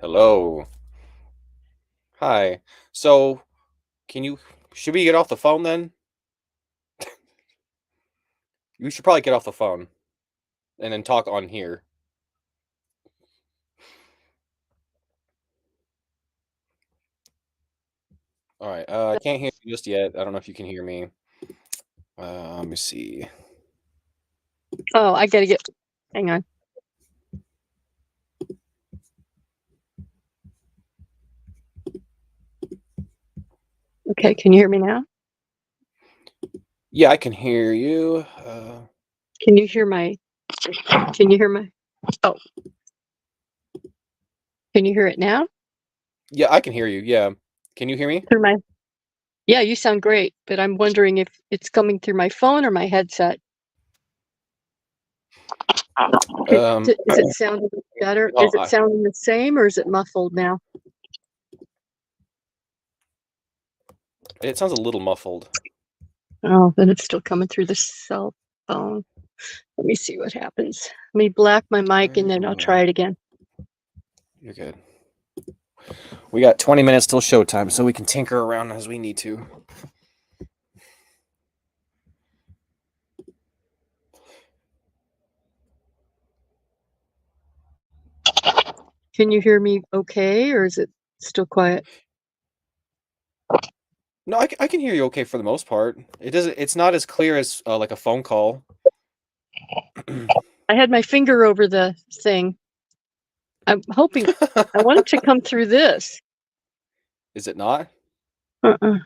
Hello. Hi. So, can you should we get off the phone then? We should probably get off the phone and then talk on here. All right. I can't hear you just yet. I don't know if you can hear me. Let me see. Oh, I gotta get. Hang on. Okay, can you hear me now? Yeah, I can hear you. Can you hear my? Can you hear my? Oh, can you hear it now? Yeah, I can hear you. Yeah. Can you hear me? Through my? Yeah, you sound great, but I'm wondering if it's coming through my phone or my headset. Um, Is it sounding better? oh, Is it sounding the same, or is it muffled now? it sounds a little muffled. Oh, then it's still coming through the cell phone. Let me see what happens. Let me black my mic and then I'll try it again. You're good. We got 20 minutes till showtime, so we can tinker around as we need to. Can you hear me okay, or is it still quiet? No, I can hear you okay for the most part. It's not as clear as like a phone call. I had my finger over the thing. I'm hoping I want it to come through this. Is it not? Uh-uh.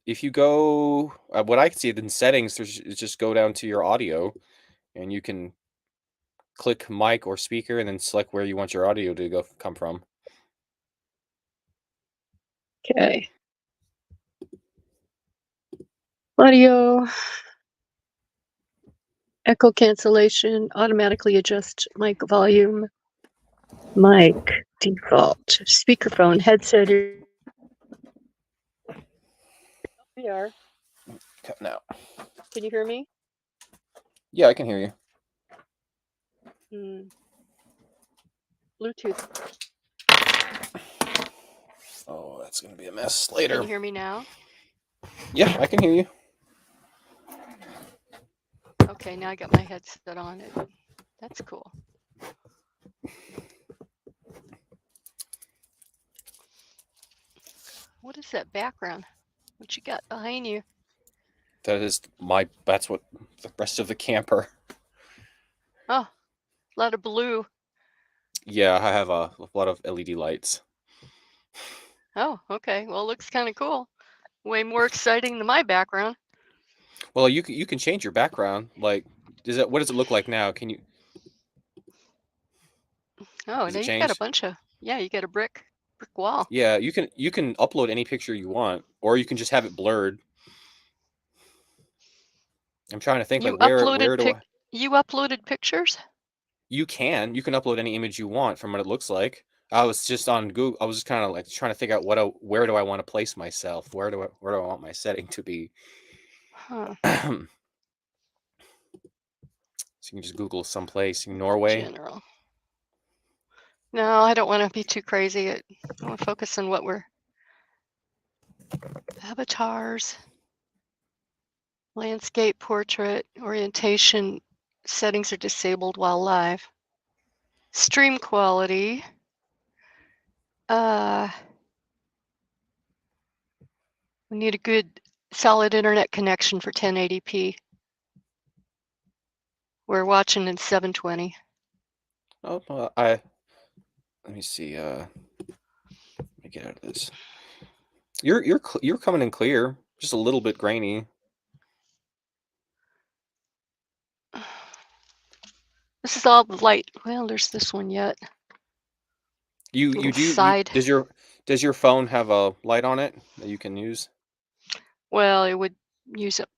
If you go, what I can see in settings, is just go down to your audio, and you can click mic or speaker, and then select where you want your audio to come from. Okay. Audio, echo cancellation, automatically adjust mic volume, mic default, speakerphone, headset. We are. Now, Can you hear me? yeah, I can hear you. Bluetooth. Oh, that's gonna be a mess Can later. you hear me now? Yeah, I can hear you. Okay, now I got my headset on. That's cool. What is that background? What you got behind you? That's what the rest of the camper. Oh, a lot of blue. Yeah, I have a lot of LED lights. Oh, okay. Well, it looks kind of cool. Way more exciting than my background. Well, you can change your background. Like, what does it look like now? Can you? Oh, Does now it you've got a change? bunch of, yeah, you got a brick wall. Yeah, you can upload any picture you want, or you can just have it blurred. I'm trying to think like You where uploaded do I? you uploaded pictures? You can upload any image you want from what it looks like. I was just on Google. I was just kind of like trying to figure out where do I want to place myself? Where do I want my setting to be? Huh. So you can just Google someplace in Norway. General. No, I don't want to be too crazy. I want to focus on what we're avatars, landscape, portrait, orientation. Settings are disabled while live. Stream quality. We need a good solid internet connection for 1080p. We're watching in 720. Oh, let me see. Let me get out of this. You're coming in clear, just a little bit grainy. This is all the light. Well, there's this one yet. You Little do you side. does your phone have a light on it that you can use? Well, it would use it.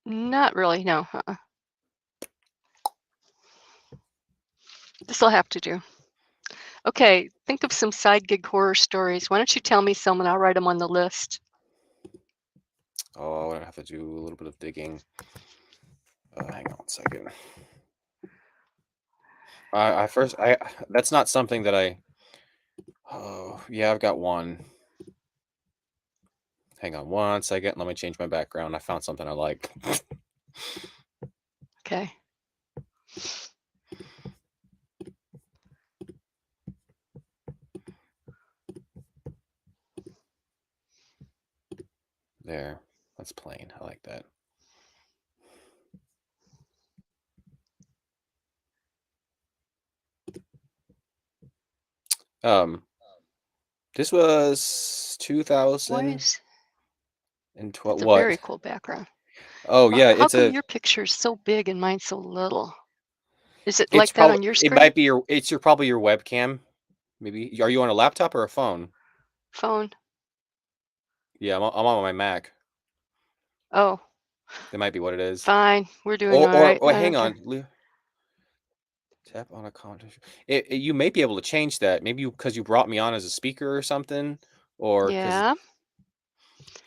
Not really, no. This will have to do. Okay, think of some side gig horror stories. Why don't you tell me some and I'll write them on the list. Oh, I have to do a little bit of digging. Hang on a second. I that's not something that I. Oh yeah, I've got one. Hang on one second. Let me change my background. I found something I like. Okay. There. That's plain. I like that. Um, this was Why 2012. is it's a What? very cool background. Oh yeah, How it's come a. your picture is so big and mine's so little? Is it It's like that probably. on your It screen? might be your. It's your probably your webcam. Maybe. Are you on a laptop or a phone? Phone? Yeah, I'm on my Mac. Oh, That might be what it is. fine. We're doing all right. Or I hang don't care. on. Tap on a contact. You may be able to change that. Maybe because you brought me on as a speaker or something, or because Yeah.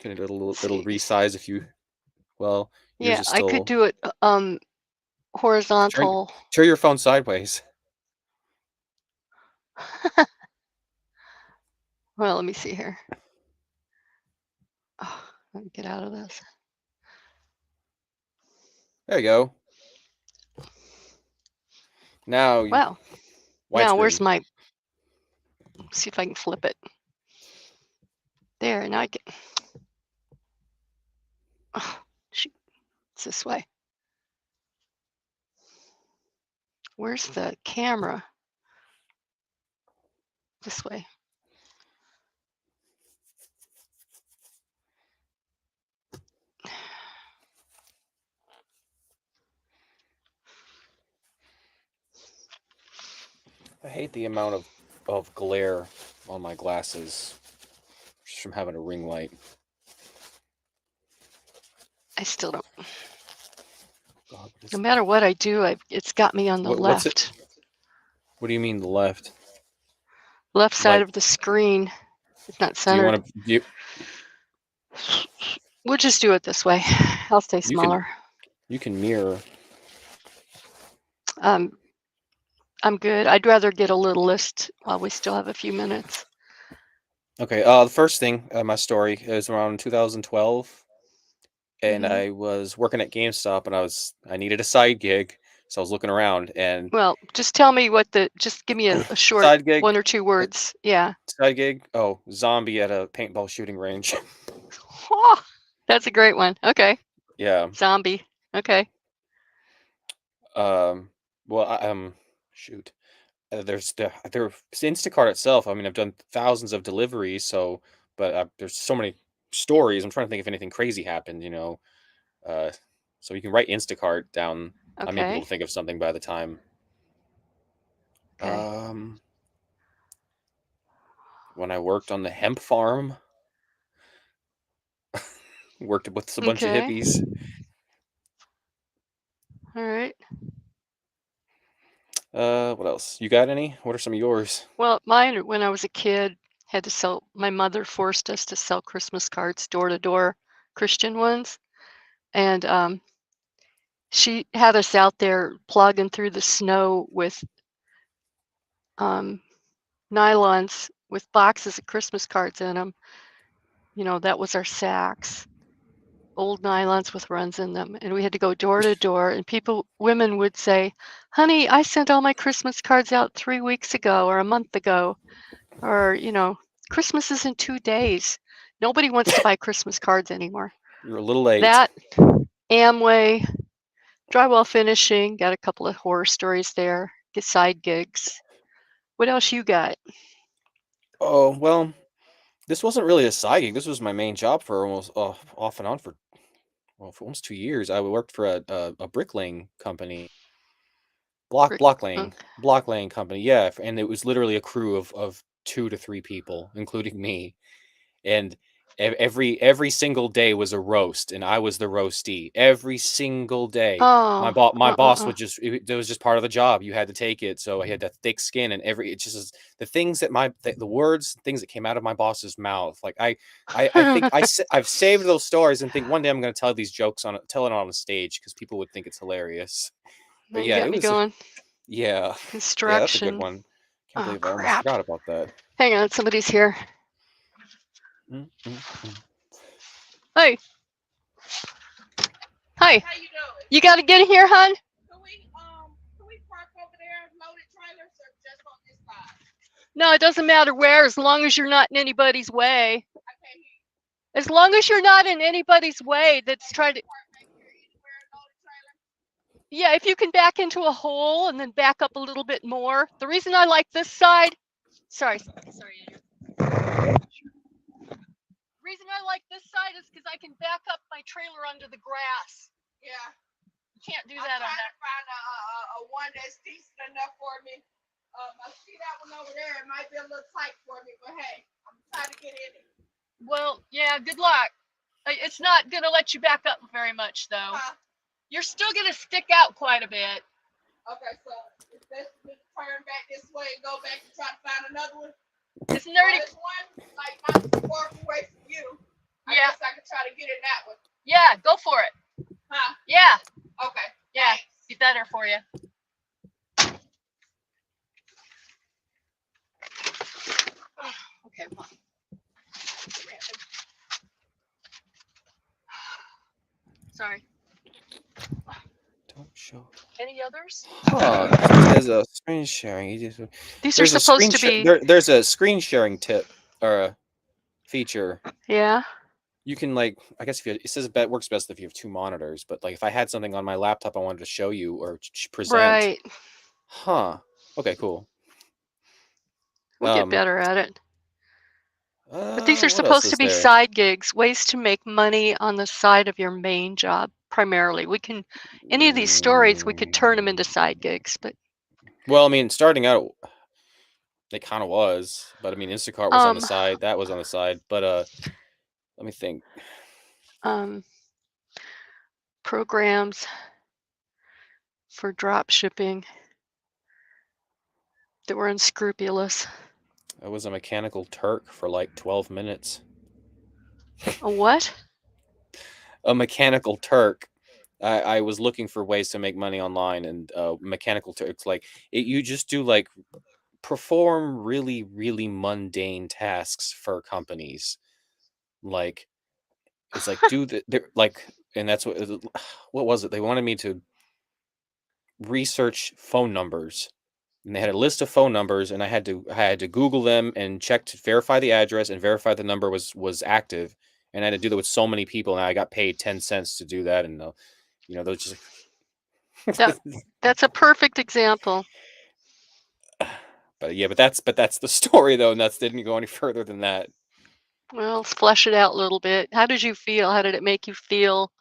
it'll Let's it'll see. resize if you. Well, yours Yeah, is I could still. do it Turn horizontal. turn your phone sideways. Well, let me see here. Oh, let me get out of this. There you go. Now Wow. Now, where's widescreen. my, see if I can flip it. There, now I can, oh, shoot, it's this way. Where's the camera? This way. I hate the amount of glare on my glasses just from having a ring light. I still don't, God, what no is matter what I do, it's got me on the what's it? left What do you mean the left? side Like, of the screen. It's not do you centered. want to? We'll just do it this way. I'll stay You can smaller. mirror. Um, I'm good. I'd rather get a little list while we still have a few minutes. Okay. The first thing, my story is around 2012, and Hmm. I was working at GameStop, and I needed a side gig, so I was looking around, and Well, just tell me just give me a short side gig, 1 or 2 uh, words. Yeah. side gig. Oh, zombie at a paintball shooting range. Oh, that's a great one. Okay. Yeah. Zombie. Okay. Um. Well, shoot. There's Instacart itself. I mean, I've done thousands of deliveries, so but there's so many stories. I'm trying to think if anything crazy happened. Uh, so you can write Instacart down. I may be able Okay. to think of something by the time. Okay. Um, when I worked on the hemp farm, worked with a bunch of Okay. hippies. All right. What else? You got any? What are some of yours? Well, mine, when I was a kid, had to sell, my mother forced us to sell Christmas cards door to door, Christian ones. And she had us out there plugging through the snow with um, nylons with boxes of Christmas cards in them. That was our sacks, old nylons with runs in them. And we had to go door to door. And women would say, "Honey, I sent all my Christmas cards out 3 weeks ago or a month ago." Or, Christmas is in 2 days. Nobody wants to buy Christmas cards anymore. You're a little late. That, Amway, drywall finishing, got a couple of horror stories there, get side gigs. What else you got? Oh well, this wasn't really a side gig. This was my main job for almost off and on for for almost 2 years. I worked for a bricklaying company, block Brick, block uh, laying block laying company. Yeah, and it was literally a crew of 2 to 3 people, including me. And every single day was a roast, and I was the roastee every single day. oh, My boss would just it was just part of the job. You had to take it, so I had that thick skin, and it just is the things that the words, things that came out of my boss's mouth. Like I think I've saved those stories and think one day I'm going to tell these jokes tell it on the stage because people would think it's hilarious. But you yeah, got me going. Yeah. Yeah, that's a good Construction. one. Can't Oh, believe I almost crap. forgot about that. Hang on, somebody's here. Mm, mm, mm. Hey, hi. How you doing? You got to get in here, hon? Can we park over there loaded trailers or just on this side? No, it doesn't matter where, as long as you're not in anybody's way. I can't hear you. As long as you're not in anybody's way that's trying to. Park back here anywhere loaded trailer. Yeah, if you can back into a hole and then back up a little bit more. The reason I like this side. Sorry, Andrew. Reason I like this side is because I can back up my trailer under the grass. Yeah. You can't do I'm that on trying that. to find a one that's decent enough for me. I see that one over there. It might be a little tight for me, but hey, I'm trying to get in it. Well, yeah, good luck. It's not going to let you back up very much, though. You're still going to stick out quite a bit. Okay, so it's best for me to turn back this way and go back and try to find another one. Isn't there any? There's one like not too far away from you. I Yeah. guess I could try to get in that one. Yeah, go for it. Huh? Yeah, Okay. yeah, Thanks. be better for you. Okay, come on. Sorry. Don't show. Any others? Huh. It says a screen sharing. These are There's a supposed to be. there's a screen sharing tip or a feature. Yeah. You can like, I guess if you, it says it works best if you have two monitors, but like if I had something on my laptop I wanted to show you or present. Right. Huh. Okay, cool. We'll get better at it. But these are What else supposed to is be there? side gigs, ways to make money on the side of your main job primarily. We can, any of these stories, we could turn them into side gigs, but Well, I mean, starting out, it kind of was, but I mean, Instacart was on the um side. That was on the side, but let me think. um programs for drop shipping that were unscrupulous. I was a Mechanical Turk for like 12 minutes. A what? A Mechanical Turk. I was looking for ways to make money online, and Mechanical Turks, like you just do like perform really, really mundane tasks for companies. Like it's like do the they're like, and that's what was it? They wanted me to research phone numbers, and they had a list of phone numbers, and I had to Google them and check to verify the address and verify the number was active, and I had to do that with so many people, and I got paid 10 cents to do that, and those just That that's a perfect example. but yeah, but that's the story though, and that didn't go any further than that. Well, let's flesh it out a little bit. How did you feel? How did it make you feel?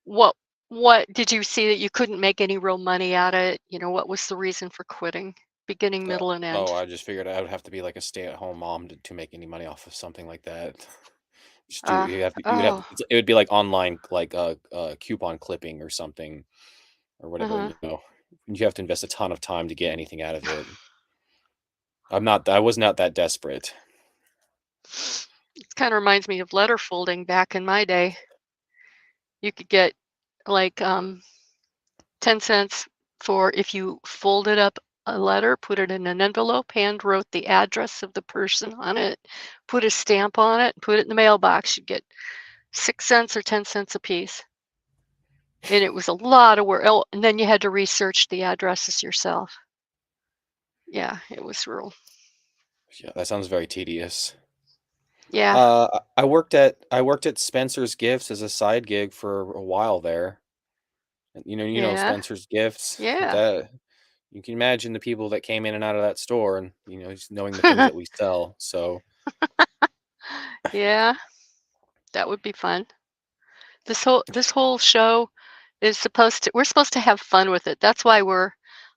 What what did you see that you couldn't make any real money at it? What was the reason for quitting? Beginning, middle, and end. I just figured I would have to be like a stay-at-home mom to make any money off of something like that. Just do you would have Oh. it would be like online like coupon clipping or something or whatever, Uh-huh. You have to invest a ton of time to get anything out of it. I was not that desperate. It kind of reminds me of letter folding back in my day. You could get like 10 cents for if you folded up a letter, put it in an envelope, hand wrote the address of the person on it, put a stamp on it, put it in the mailbox. You'd get 6 cents or 10 cents a piece. And it was a lot of work. Oh, and then you had to research the addresses yourself. Yeah, it was real. Yeah, that sounds very tedious. Yeah, I worked at Spencer's Gifts as a side gig for a while there. You know yeah, Spencer's Gifts. yeah. That you can imagine the people that came in and out of that store, and just knowing the things that we sell. So Yeah, that would be fun. This whole show is we're supposed to have fun with it. That's why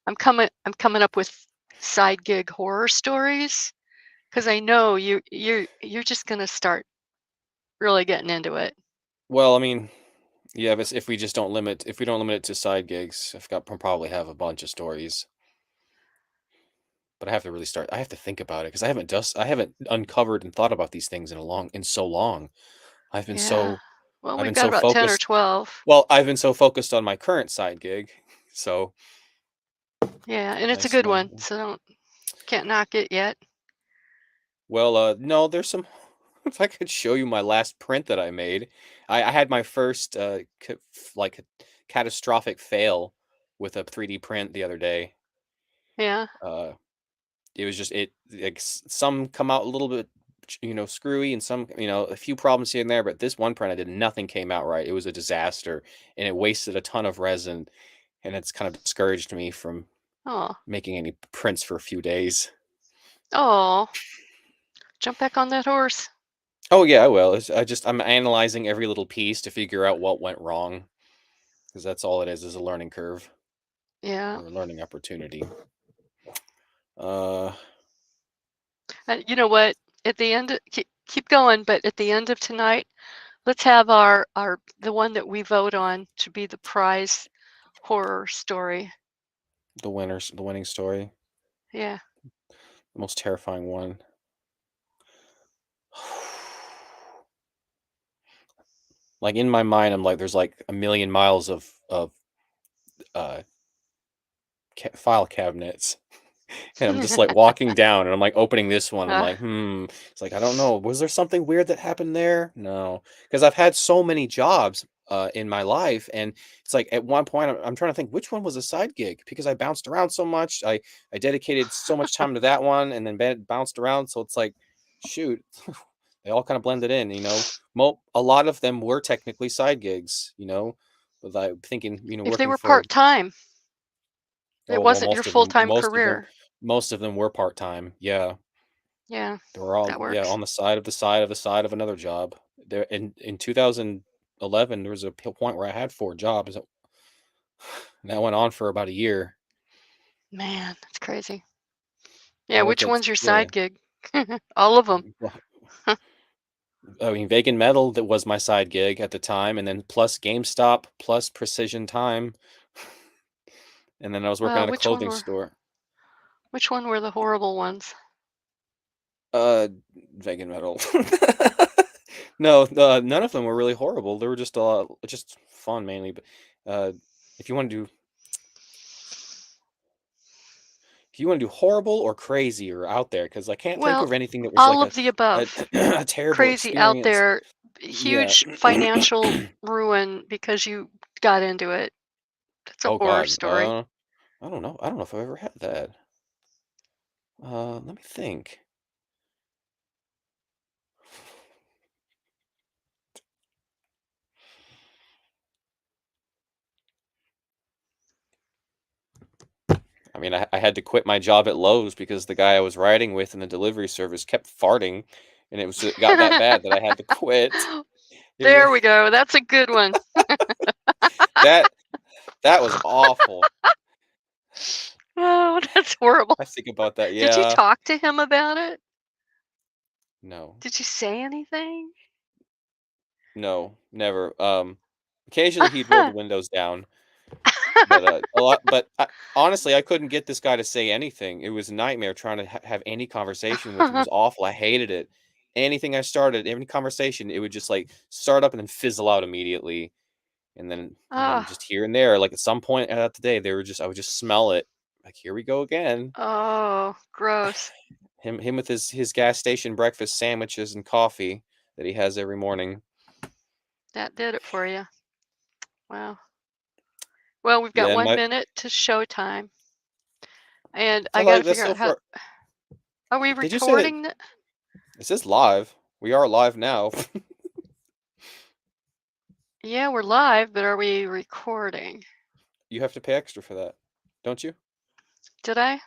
I'm coming up with side gig horror stories because I know you're just gonna start really getting into it. well, I mean, yeah, but if we don't limit it to side gigs, probably have a bunch of stories. But I have to think about it because I haven't uncovered and thought about these things in so long. I've been Yeah. so Well, I've we've been got so about 10 or focused. 12. Well, I've been so focused on my current side gig. So Yeah, and it's a Nice, good nice. one, so can't knock it yet. Well, no, there's some. If I could show you my last print that I made, I had my first like catastrophic fail with a 3D print the other day. Yeah. Uh, it was just like some come out a little bit, screwy, and some, a few problems here and there. But this one print I did, nothing came out right. It was a disaster, and it wasted a ton of resin, and it's kind of discouraged me from Oh. making any prints for a few days. Oh. Jump back on that horse. Oh yeah, I will. I'm analyzing every little piece to figure out what went wrong, because that's all it is a learning curve Yeah. or a learning opportunity. Uh, You know what? At the end, keep going, but at the end of tonight, let's have our the one that we vote on to be the prize horror story. the winning story, Yeah. the most terrifying one. Like in my mind, I'm like, there's like a million miles of uh file cabinets. And I'm just like walking down and I'm like opening this one. I'm Uh, like, It's like, I don't know. Was there something weird that happened there? No. Because I've had so many jobs in my life. And it's like at one point, I'm trying to think which one was a side gig because I bounced around so much. I dedicated so much time to that one and then bounced around. So it's like, shoot, they all kind of blended in, A lot of them were technically side gigs, But I'm thinking, if they working were for, part-time, it oh, well, wasn't your full-time career. most of them were part-time. Yeah. Yeah, They were all, that yeah, works. on the side of the side of the side of another job. There in 2011, there was a point where I had 4 jobs. And that went on for about a year. Man, that's crazy. Yeah, Oh, it which gets, one's your yeah. side gig? All of them. Well, I mean, Vegan Metal, that was my side gig at the time, and then plus GameStop, plus Precision Time, and then I was working Well, at a clothing store. which one were the horrible ones? Uh, Vegan Metal. No, none of them were really horrible. They were just fun mainly. But uh, if you want to do if you want to do horrible or crazy or out there, because I can't think Well, of anything that was all like of the a, above. a terrible Crazy out experience. there, Yeah. huge financial ruin because you got into it. That's a Oh horror God. story. I don't know. I don't know if I've ever had that. Let me think. I mean, I had to quit my job at Lowe's because the guy I was riding with in the delivery service kept farting, and it got that bad that I had to quit. It was There we go. That's a good one. that that was awful. Oh, that's horrible. I think about that. Did you Yeah. talk to him about it? No. Did you say anything? No. Never. Occasionally he'd roll the windows down, but honestly, I couldn't get this guy to say anything. It was a nightmare trying to have any conversation with him. It was awful. I hated it. Anything I started, any conversation, it would just like start up and then fizzle out immediately. And then Ah, just here and there, like at some point out the day, I would just smell it. Like, here we go again. oh, gross. Him with his gas station breakfast sandwiches and coffee that he has every morning. That did it for you. Wow. Well, we've got Yeah, and 1 minute to showtime, and I so got to like that's figure so out how. far. Are we Did you say that recording? it says live? We are live now. Yeah, we're live, but are we recording? You have to pay extra for that, don't you? Did I? That's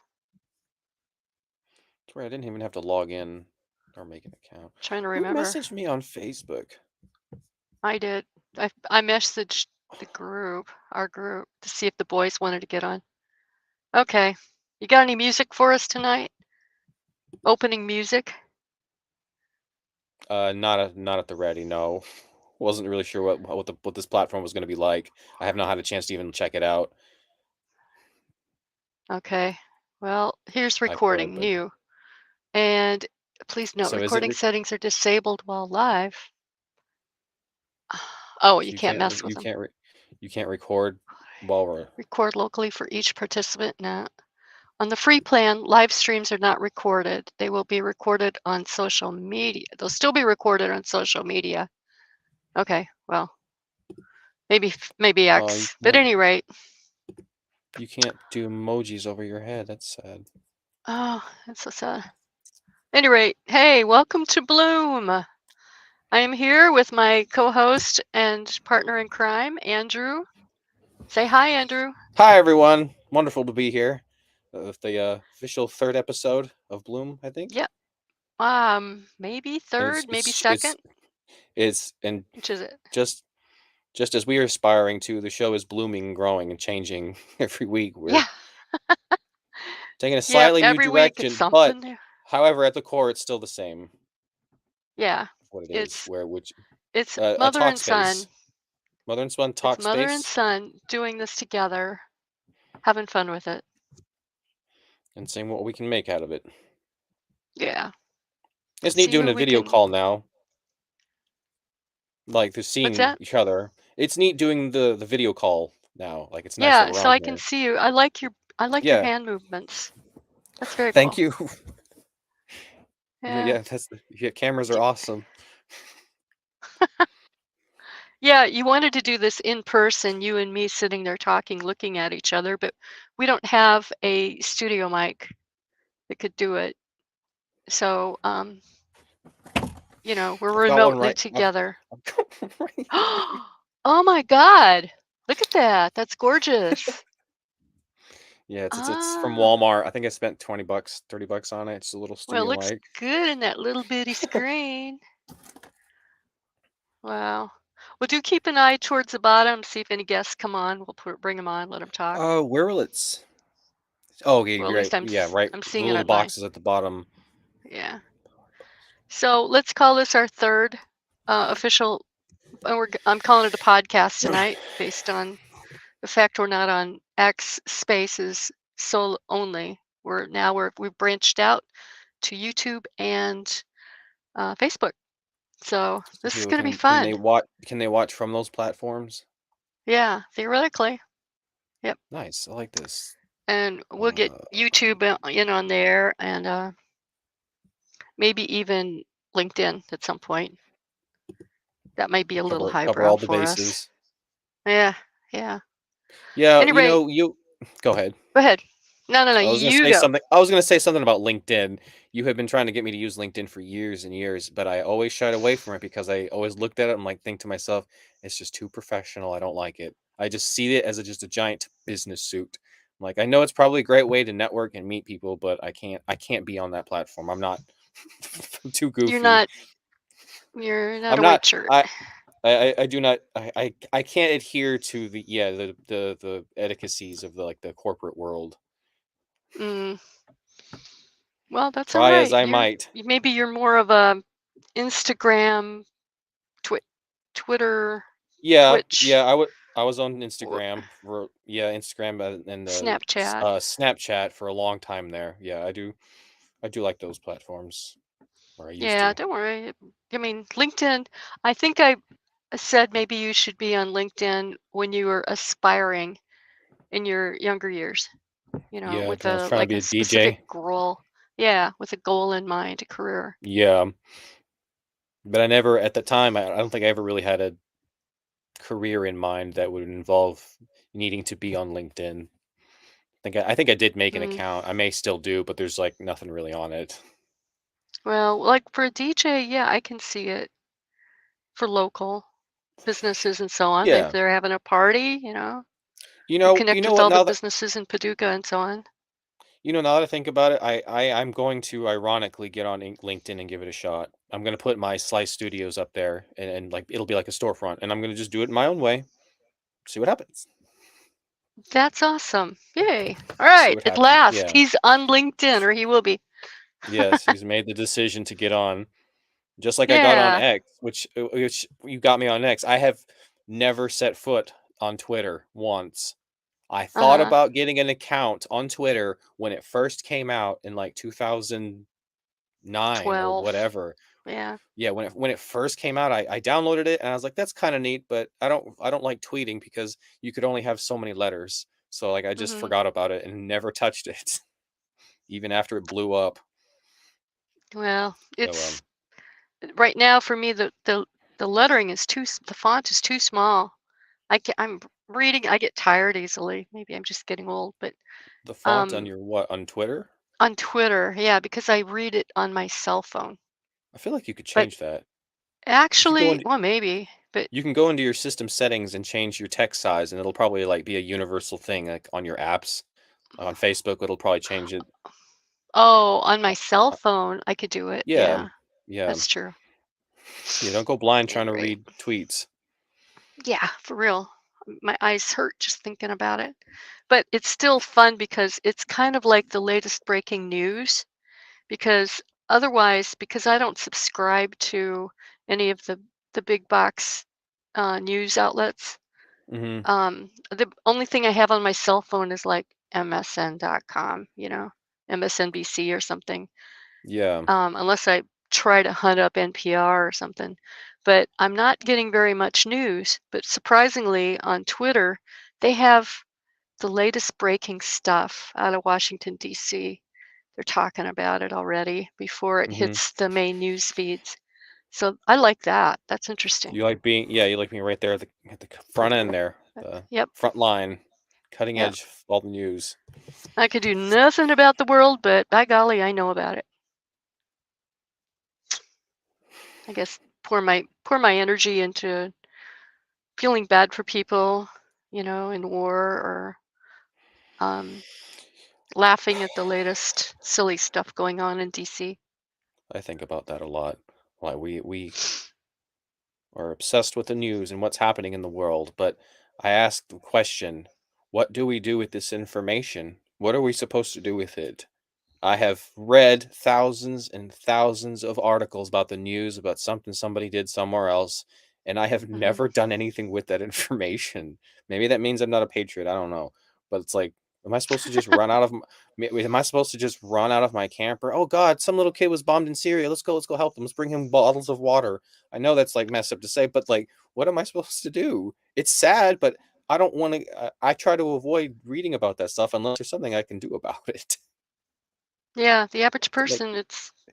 right. I didn't even have to log in or make an account. Trying to Who remember. messaged me on Facebook? I did. I messaged the group, our group, to see if the boys wanted to get on. Okay. You got any music for us tonight? Opening music? Not at the ready. No, wasn't really sure what this platform was going to be like. I have not had a chance to even check it out. Okay. Well, here's I could, recording, but new. And please note, so is it? recording settings are disabled while live. Oh, So you can't mess with them. you can't record while we're Record locally for each participant. Now, on the free plan, live streams are not recorded. They will be recorded on social media. They'll still be recorded on social media. Okay, well, maybe oh, X. But at any rate, you can't do emojis over your head. That's sad. oh, that's so sad. Any rate, hey, welcome to Bloom. I am here with my co-host and partner in crime, Andrew. Say hi, Andrew. Hi everyone, wonderful to be here. The official third episode of Bloom, I think. Yep. Maybe And third, maybe second. and Which is it? just as we are aspiring to, the show is blooming and growing and changing every week. We're Yeah. taking a Yep. slightly new Every week it's direction, but something new. however, at the core, it's still the same. Yeah. What it is, It's which it's a mother talk and son. space, mother and son It's talk mother and space, son doing this together, having fun with it. and seeing what we can make out of it. Yeah. It's neat Seeing doing who a we video can. call now, like through What's seeing that? each other. It's neat doing the video call now. Like it's nice that Yeah, we're so on I can here. see you. I like your Yeah, hand movements. That's very thank cool. you. Yeah. Yeah, cameras are awesome. Yeah, you wanted to do this in person, you and me sitting there talking, looking at each other, but we don't have a studio mic that could do it. So, we're I've got one remotely right. together. I've got one right here. Oh my God. Look at that. That's gorgeous. Yeah, it's from Ah, Walmart. I think I spent $20, $30 on it. It's a little well, it studio looks mic. good in that little bitty screen. Wow. Well, do keep an eye towards the bottom, see if any guests come on. We'll bring them on, let them talk. Oh, where will it's? Oh, yeah, Well, at you're right. least Yeah, right. I'm The seeing it little on mine. boxes at the bottom. Yeah. So let's call this our third official. I'm calling it a podcast tonight, based on the fact we're not on X Spaces solo only. We've branched out to YouTube and Facebook. So So this is people going to be can they fun. watch from those platforms? Yeah, theoretically. Yep. Nice. I like this. And we'll get YouTube in on there, and maybe even LinkedIn at some point. That might be a little Cover highbrow all the for us. bases. Yeah, yeah. Yeah, Any rate, you go ahead. go ahead. No, I was gonna you say go. something. I was gonna say something about LinkedIn. You have been trying to get me to use LinkedIn for years and years, but I always shied away from it because I always looked at it and think to myself, it's just too professional. I don't like it. I just see it as just a giant business suit. I know it's probably a great way to network and meet people, but I can't be on that platform. I'm not. I'm too You're goofy. not you're not I'm a not. white shirt. I do not. I can't adhere to the etiquettes of the corporate world. Mm, well, that's all Try as right. I might. Maybe you're more of a Instagram, twi Twitter, Yeah, Twitch, yeah, I was on or Instagram for Instagram and Snapchat. Snapchat for a long time there. Yeah, I do like those platforms, or I used Yeah, to. don't worry. I mean, LinkedIn, I think I said maybe you should be on LinkedIn when you were aspiring in your younger years, Yeah, with because I was trying to be a a specific DJ. goal. Yeah, with a goal in mind, a career. Yeah, but I never at the time. I don't think I ever really had a career in mind that would involve needing to be on LinkedIn. I think I did make an Mm. account. I may still do, but there's nothing really on it. Well, like for a DJ, yeah, I can see it for local businesses and so on. If Yeah. they're having a party, you You connect know with what? all the businesses in Paducah and so on. Now that I think about it, I'm going to ironically get on LinkedIn and give it a shot. I'm gonna put my Slice Studios up there, and it'll be like a storefront, and I'm gonna just do it in my own way. See what happens. That's awesome. Yay. All See right. what At happens. last, Yeah. he's on LinkedIn, or he will be. Yes, he's made the decision to get on. Just like I got on Yeah. X, which you got me on X. I have never set foot on Twitter once. I thought Uh-huh. about getting an account on Twitter when it first came out in 2009 or 12. whatever. Yeah. Yeah, when it first came out, I downloaded it and I was like, "That's kinda neat," but I don't like tweeting because you could only have so many letters. So, like, I just Hmm. forgot about it and never touched it, even after it blew up. Well, So, it's right now for me the lettering is the font is too small. I'm reading. I get tired easily. Maybe I'm just getting old, but the font on um, your what? On Twitter? on Twitter, yeah, because I read it on my cell phone. I feel like you could But change that. If you go actually, into well, maybe, but you can go into your system settings and change your text size, and it'll probably, like, be a universal thing, like, on your apps. On Facebook, it'll probably change it. oh, on my Uh, cell uh, phone, I could do it. yeah, Yeah, yeah. that's true. Yeah, don't go blind trying to Anyway, read tweets. yeah, for real. My eyes hurt just thinking about it. But it's still fun because it's kind of like the latest breaking news. Because otherwise, because I don't subscribe to any of the big box news outlets, Mhm. the only thing I have on my cell phone is like MSN.com, MSNBC or something, Yeah. unless I try to hunt up NPR or something. But I'm not getting very much news. But surprisingly, on Twitter, they have the latest breaking stuff out of Washington, D.C. They're talking about it already before it Mhm. hits the main news feeds. So I like that. That's interesting. You like being right there at the front end there, the Yep. front line, cutting Yep. edge of all the news. I could do nothing about the world, but by golly, I know about it. I guess pour my energy into feeling bad for people, in war or um, laughing at the latest silly stuff going on in DC. I think about that a lot. Why we are obsessed with the news and what's happening in the world, but I ask the question, what do we do with this information? What are we supposed to do with it? I have read thousands and thousands of articles about the news about something somebody did somewhere else, and I have Hmm. never done anything with that information. Maybe that means I'm not a patriot. I don't know, but it's like, am I supposed to just run out of? Am I supposed to just run out of my camper? Oh God, some little kid was bombed in Syria. Let's go. Let's go help them. Let's bring him bottles of water. I know that's like messed up to say, but like, what am I supposed to do? It's sad, but I don't want to. I try to avoid reading about that stuff unless there's something I can do about it. Yeah, the average like person,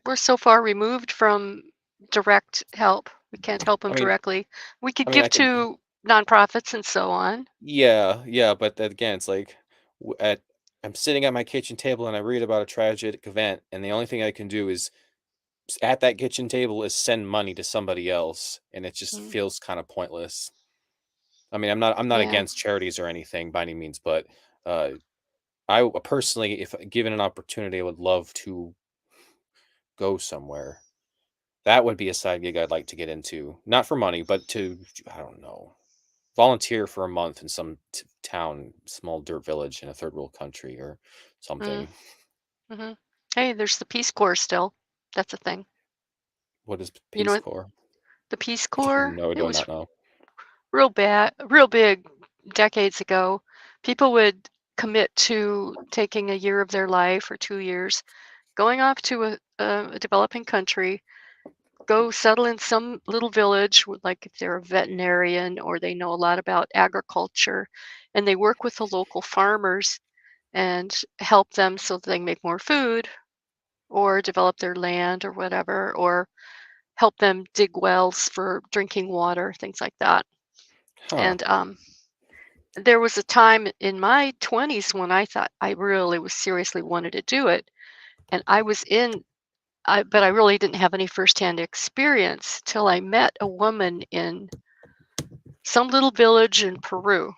we're so far removed from direct help. We can't help them I mean directly. We could I mean, I give could to nonprofits and so on. yeah, yeah, but then again, it's like w at I'm sitting at my kitchen table and I read about a tragic event, and the only thing I can do is at that kitchen table is send money to somebody else, and it just Mm, feels kinda pointless. I mean, I'm not yeah, against charities or anything by any means, but, uh, I personally, if given an opportunity, I would love to go somewhere. That would be a side gig I'd like to get into, not for money, but to, I don't know, volunteer for a month in some town, small dirt village in a third world country or mm, something. hmm. Hey, there's the Peace Corps still. That's a thing. What is You know Peace what? Corps? The Peace Corps, No, I it do was not know. real big decades ago. People would commit to taking a year of their life or 2 years, going off to a developing country, go settle in some little village with, like, if they're a veterinarian or they know a lot about agriculture, and they work with the local farmers and help them so that they can make more food or develop their land or whatever, or help them dig wells for drinking water, things like that. Huh. And there was a time in my 20s when I thought I really was seriously wanted to do it, and but I really didn't have any firsthand experience till I met a woman in some little village in Peru.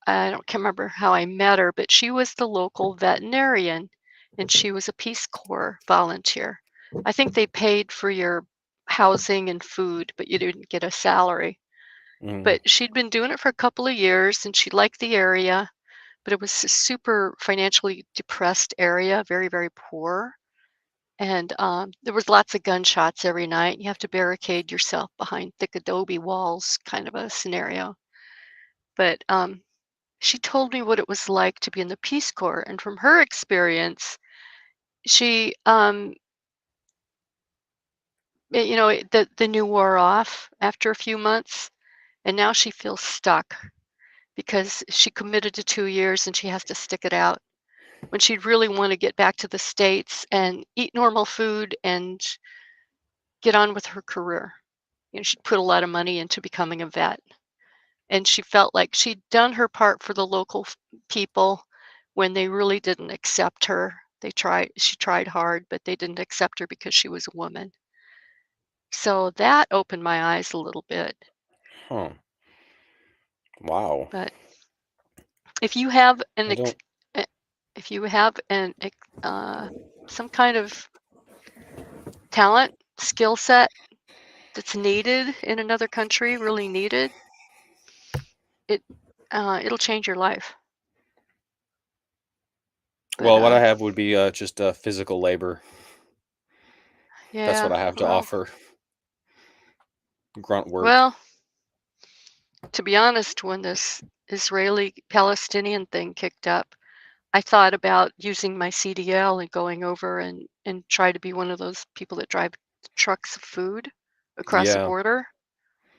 I don't can remember how I met her, but she was the local veterinarian and she was a Peace Corps volunteer. I think they paid for your housing and food, but you didn't get a salary. Mm, But she'd been doing it for a couple of years and she liked the area, but it was a super financially depressed area, very, very poor. And there was lots of gunshots every night. You have to barricade yourself behind thick adobe walls, kind of a scenario. But she told me what it was like to be in the Peace Corps, and from her experience, she the new wore off after a few months, and now she feels stuck because she committed to 2 years and she has to stick it out when she'd really want to get back to the States and eat normal food and get on with her career. She'd put a lot of money into becoming a vet, and she felt like she'd done her part for the local people when they really didn't accept her. She tried hard, but they didn't accept her because she was a woman. So that opened my eyes a little bit. Huh. Wow. But if you have I don't eh, if you have some kind of talent, skill set that's needed in another country, really needed, it it'll change your life. But well, what I have would be, just, physical labor. That's what yeah, I have to offer. Grunt work. well, to be honest, when this Israeli-Palestinian thing kicked up, I thought about using my CDL and going over and try to be one of those people that drive trucks of food across the Yeah. border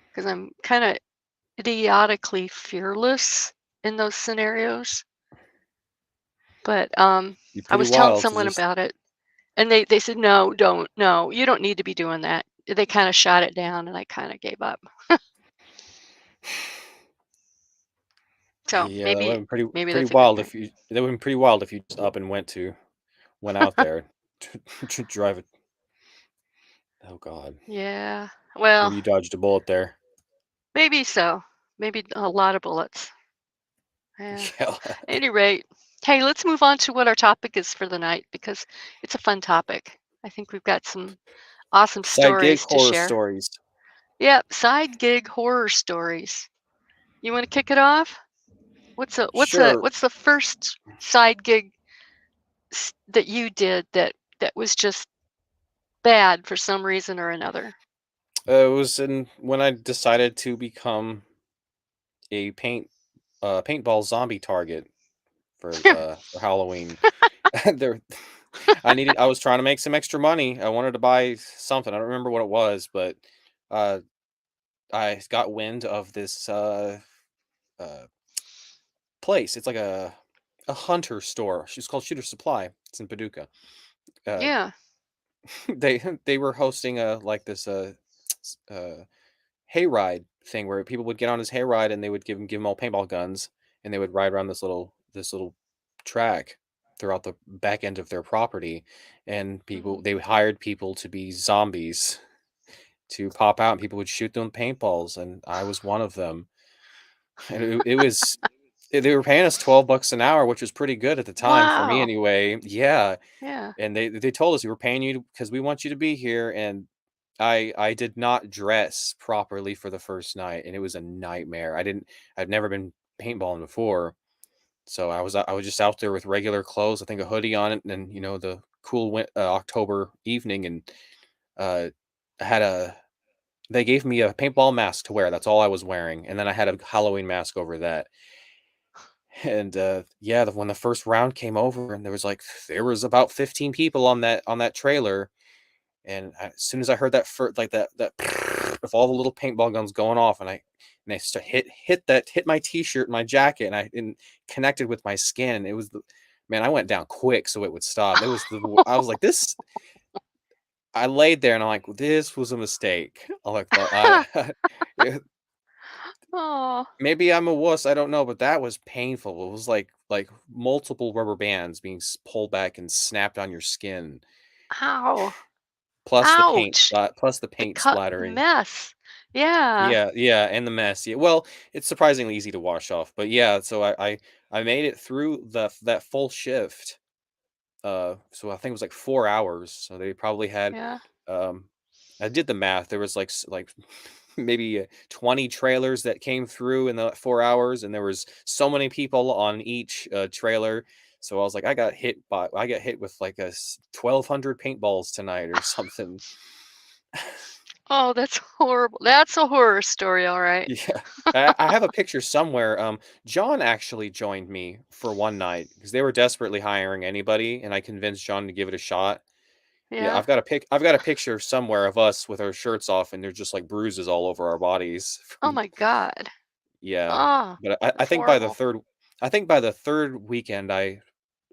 because I'm kind of idiotically fearless in those scenarios. But Be I pretty was telling wild to someone just about it, and they said, "No, don't. No, you don't need to be doing that." They kind of shot it down, and I kind of gave up. So yeah, that maybe would've been pretty maybe pretty that's a good wild thing. if you that would've been pretty wild if you just up and went out there to drive it. Oh god. Yeah. Well, Maybe you dodged a bullet there. maybe so. Maybe a lot of bullets. Yeah. Yeah. Any rate, hey, let's move on to what our topic is for the night because it's a fun topic. I think we've got some awesome Side gig stories to horror share. stories. Yep, side gig horror stories. You want to kick it off? Sure. What's the first side gig that you did that was just bad for some reason or another? It was in when I decided to become a paintball zombie target for Halloween. There I was trying to make some extra money. I wanted to buy something. I don't remember what it was, but uh I got wind of this uh place. It's like a hunter store. It's called Shooter Supply. It's in Paducah. Uh Yeah. they were hosting a like this hayride thing where people would get on his hayride and they would give them all paintball guns and they would ride around this little track throughout the back end of their property, and Mhm. they hired people to be zombies to pop out and people would shoot them with paintballs, and I was one of them. And they were paying us $12 an hour, which was pretty good at the time for me Wow. anyway. Yeah. Yeah. And they told us, "We were paying you because we want you to be here," and I did not dress properly for the first night, and it was a nightmare. I've never been paintballing before, so I was just out there with regular clothes, I think a hoodie on it, and, the cool October evening, and, uh, I had a they gave me a paintball mask to wear, that's all I was wearing, and then I had a Halloween mask over that. And, yeah, when the first round came over and there was about 15 people on that trailer, and as soon as I heard that that of all the little paintball guns going off, and I hit my t-shirt, my jacket, and connected with my skin. It was the man, I went down quick so it would stop. It was I was like, this I laid there and I'm like, this was a mistake. I like thought yeah, Oh, maybe I'm a wuss, I don't know, but that was painful. It was like multiple rubber bands being pulled back and snapped on your skin, ow. Ouch. plus the The paint cut splattering. mess. Yeah. Yeah, yeah, and the mess. Yeah, well, it's surprisingly easy to wash off, but yeah, so I made it through that full shift. So I think it was like 4 hours. So they probably had Yeah. um I did the math. There was like maybe 20 trailers that came through in the 4 hours, and there was so many people on each trailer. So I was like, I got hit with like 1,200 paintballs tonight or something. Oh, that's horrible. That's a horror story, all right. Yeah. I have a picture somewhere. John actually joined me for one night because they were desperately hiring anybody, and I convinced John to give it a shot. Yeah, Yeah. I've got a picture somewhere of us with our shirts off, and there's just, like, bruises all over our bodies Oh from my God. yeah. Oh, But I that's think by the horrible. 3rd I think by the 3rd weekend, I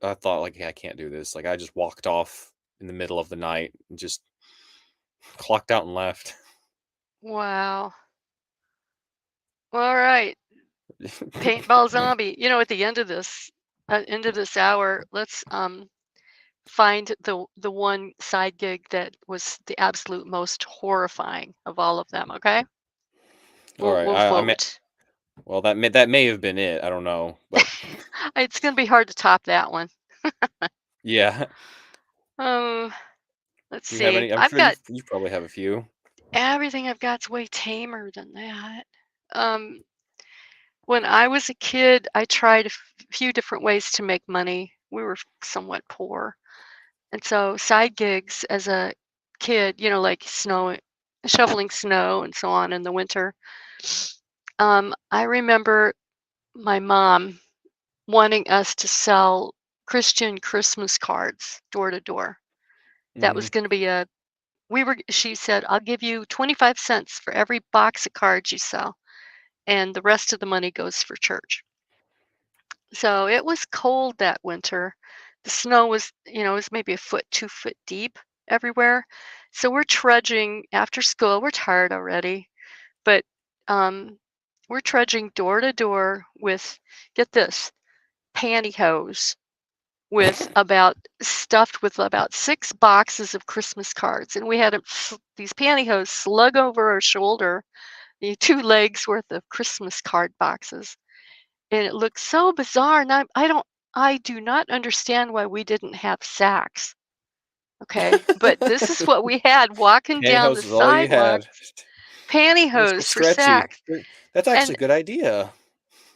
thought, like, "Yeah, I can't do this." Like, I just walked off in the middle of the night and just clocked out and left. Wow. All right. Paintball zombie. At the end of this hour, let's find the one side gig that was the absolute most horrifying of all of them, okay? Alright, We'll I may vote. well, that may have been it, I don't know, but It's gonna be hard to top that one. yeah. Um, let's Do you have see. any? I'm I've sure got you probably have a few. everything I've got's way tamer than that. Um, when I was a kid, I tried few different ways to make money. We were somewhat poor. And so side gigs as a kid, like shoveling snow and so on in the winter. I remember my mom wanting us to sell Christian Christmas cards door to door. That was Mhm. going to be she said, I'll give you 25 cents for every box of cards you sell, and the rest of the money goes for church. So it was cold that winter. The snow was, it was maybe a foot, 2 foot deep everywhere. So we're trudging after school. We're tired already, but um, we're trudging door to door with, get this, pantyhose stuffed with about 6 boxes of Christmas cards. And we had these pantyhose slung over our shoulder, the 2 legs worth of Christmas card boxes, and it looks so bizarre, and I do not understand why we didn't have sacks, okay? But this is what we had walking down the Pantyhose is all you sidewalk, had. They're so pantyhose for stretchy. sacks, That's actually and, a good idea.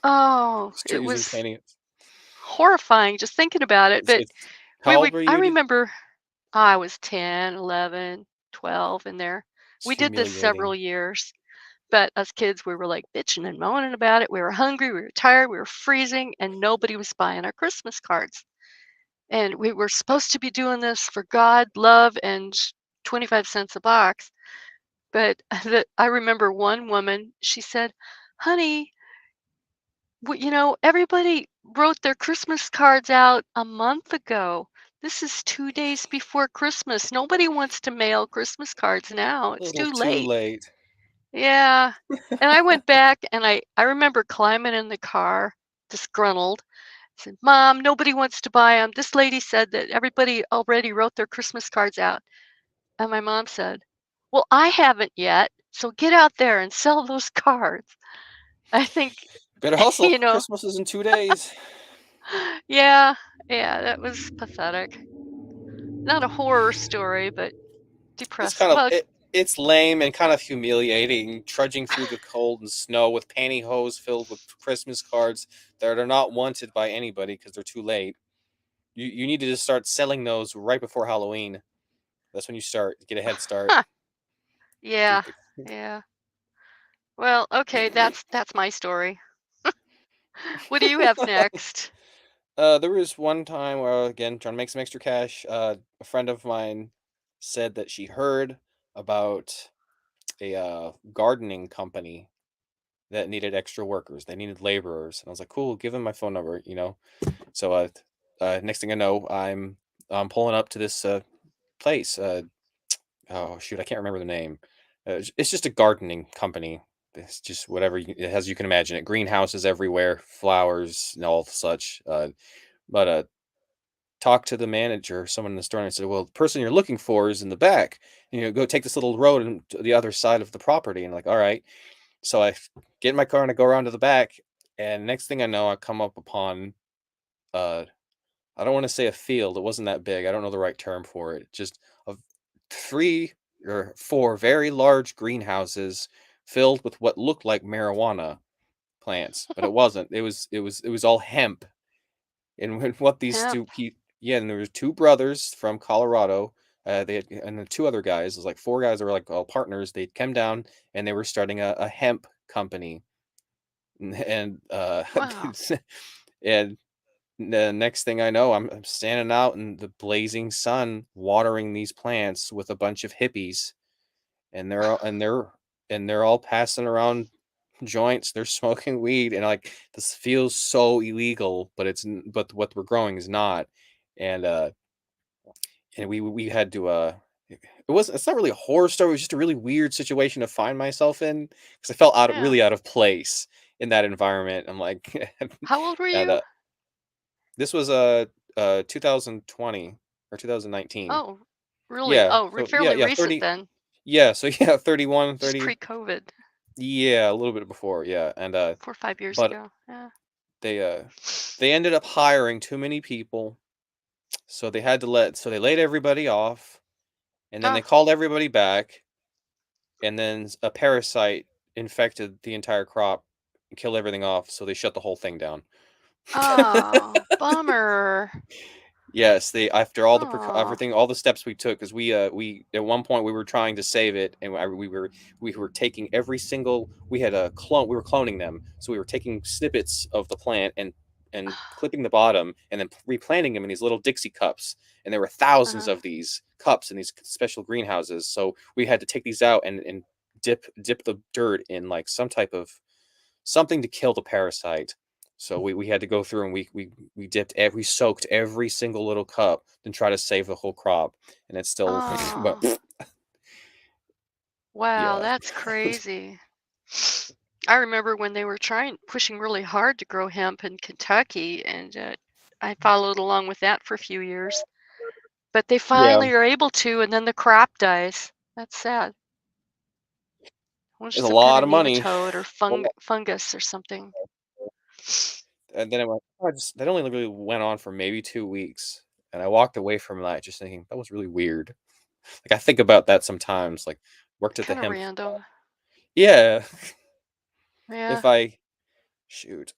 oh, Start it using was panty. horrifying just thinking about it, but It's how old were I you? remember I was 10, 11, 12 in there. It's We did this several humiliating. years, but as kids, we were, like, bitching and moaning about it. We were hungry, we were tired, we were freezing, and nobody was buying our Christmas cards. And we were supposed to be doing this for God, love, and 25 cents a box. But I remember one woman, she said, "Honey, everybody wrote their Christmas cards out a month ago. This is 2 days before Christmas. Nobody wants to mail Christmas cards now. A It's little too too late." late. Yeah. And I went back and I remember climbing in the car, disgruntled. I said, "Mom, nobody wants to buy them. This lady said that everybody already wrote their Christmas cards out." And my mom said, "Well, I haven't yet. So get out there and sell those cards." I think, Better hustle. you know, Christmas is in 2 days. yeah, yeah, that was pathetic. Not a horror story, but It's depressing. kind of Well, it's lame and kind of humiliating trudging through the cold and snow with pantyhose filled with Christmas cards that are not wanted by anybody because they're too late. You need to just start selling those right before Halloween. That's when you start get a head start. yeah, Get the yeah. Well, okay, that's my story. What do you have next? There was one time where again trying to make some extra cash. A friend of mine said that she heard about a gardening company that needed extra workers. They needed laborers, and I was like, "Cool, give them my phone number." So, next thing I know, I'm pulling up to this place. Oh shoot, I can't remember the name. It's just a gardening company. It's just whatever as you can imagine it. Greenhouses everywhere, flowers and all such. But talked to the manager, someone in the store, and I said, "Well, the person you're looking for is in the back. Go take this little road and to the other side of the property." And like, all right. So I get in my car and I go around to the back, and next thing I know, I come up upon uh I don't want to say a field. It wasn't that big. I don't know the right term for it. Just of 3 or 4 very large greenhouses filled with what looked like marijuana plants, but it wasn't. It was all hemp. And when what these Hemp. two people, yeah, and there was 2 brothers from Colorado. They had, and the 2 other guys. It was like 4 guys that were like all partners. They came down and they were starting a hemp company, and Wow. and the next thing I know, I'm standing out in the blazing sun watering these plants with a bunch of hippies, and they're all passing around joints. They're smoking weed, and like this feels so illegal, but but what we're growing is not. And we had to it's not really a horror story. It was just a really weird situation to find myself in because I felt Yeah. really out of place in that environment. I'm like, How old were and you? this was 2020 or 2019. Oh, really? Yeah. Oh, So yeah, fairly yeah, recent 30. then, Yeah. So yeah, 31, just 30. pre-COVID, Yeah, a little bit before. Yeah, and 4 or 5 years but ago. Yeah. they uh, they ended up hiring too many people, so they laid everybody off, and then Oh, they called everybody back, and then a parasite infected the entire crop and killed everything off, so they shut the whole thing down. oh, bummer. Yes, they after all the Oh, everything, all the steps we took, because we at one point we were trying to save it, and we were taking every single we had a clone we were cloning them, so we were taking snippets of the plant and clipping the bottom, and then replanting them in these little Dixie cups, and there were thousands uh, of these cups in these special greenhouses, so we had to take these out and dip the dirt in like some type of something to kill the parasite. So we had to go through and we soaked every single little cup and try to save the whole crop, and it's still but oh, wow, yeah. that's crazy. I remember when they were pushing really hard to grow hemp in Kentucky, and I followed along with that for a few years. But they Yeah, finally are able to, and then the crop dies. That's sad. I wonder it's a some kind lot of of money. nematode or A lot. fungus or something. And then that only really went on for maybe 2 weeks, and I walked away from that just thinking that was really weird. Like I think about that sometimes. Like worked at the Kind of hemp. random. Yeah, Yeah. if I shoot,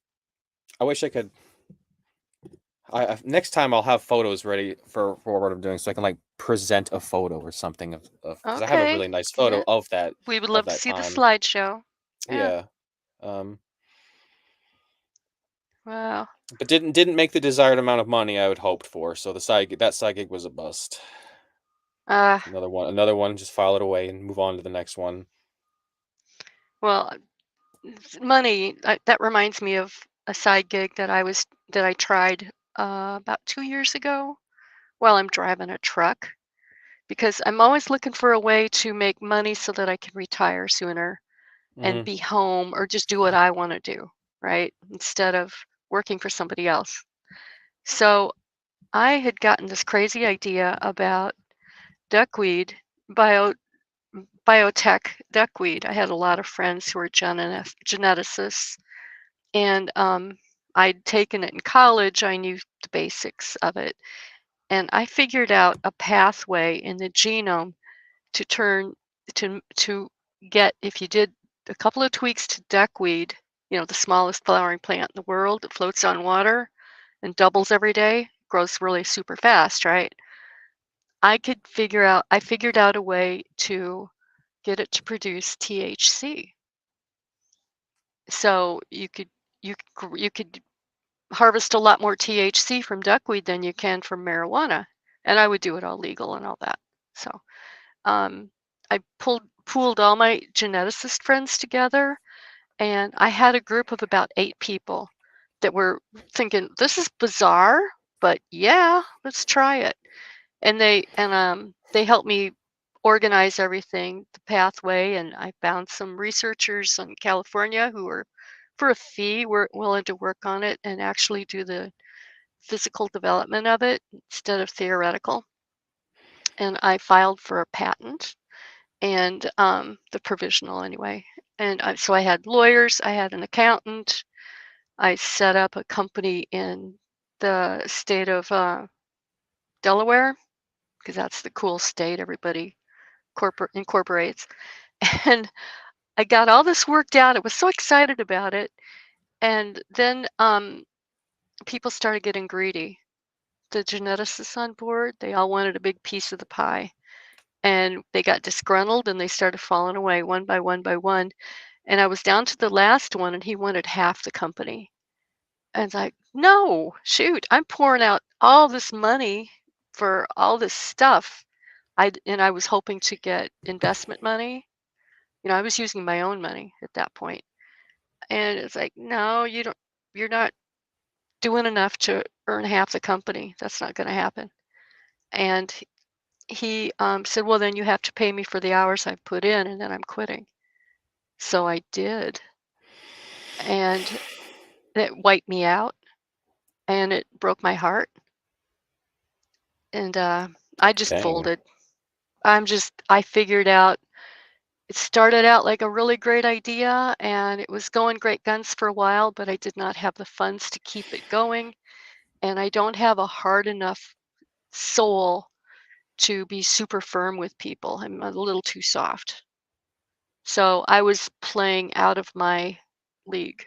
I wish I could. Next time I'll have photos ready for what I'm doing, so I can like present a photo or something of because I have a Okay. really nice photo Yeah. We would of love to that see the time. slideshow. Yeah. Yeah, um, Wow. but didn't make the desired amount of money I would hoped for. So that side gig was a bust. Uh, Another one. Just file it away and move on to the next one. well, money, that reminds me of a side gig that I tried about 2 years ago while I'm driving a truck because I'm always looking for a way to make money so that I can retire sooner and Hmm. be home or just do what I want to do, right? Instead of working for somebody else. So I had gotten this crazy idea about duckweed, bio, biotech duckweed. I had a lot of friends who were geneticists, and I'd taken it in college. I knew the basics of it. And I figured out a pathway in the genome to turn to get if you did a couple of tweaks to duckweed, the smallest flowering plant in the world that floats on water and doubles every day, grows really super fast, right? I figured out a way to get it to produce THC. So you could harvest a lot more THC from duckweed than you can from marijuana. And I would do it all legal and all that. So um, I pooled all my geneticist friends together, and I had a group of about 8 people that were thinking, "This is bizarre, but yeah, let's try it." And they helped me organize everything, the pathway, and I found some researchers in California who were, for a fee, were willing to work on it and actually do the physical development of it instead of theoretical. And I filed for a patent and the provisional anyway. And so I had lawyers, I had an accountant, I set up a company in the state of Delaware because that's the cool state everybody incorporates. And I got all this worked out. I was so excited about it. And then people started getting greedy. The geneticists on board, they all wanted a big piece of the pie. And they got disgruntled and they started falling away one by one by one. And I was down to the last one and he wanted half the company. And it's like, No, shoot, I'm pouring out all this money for all this stuff. And I was hoping to get investment money. I was using my own money at that point. And it's like, no, you're not doing enough to earn half the company. That's not going to happen. And he said, well, then you have to pay me for the hours I've put in, and then I'm quitting. So I did. And it wiped me out and it broke my heart. And I just Dang. folded. I figured out it started out like a really great idea and it was going great guns for a while, but I did not have the funds to keep it going. And I don't have a hard enough soul to be super firm with people. I'm a little too soft. So I was playing out of my league.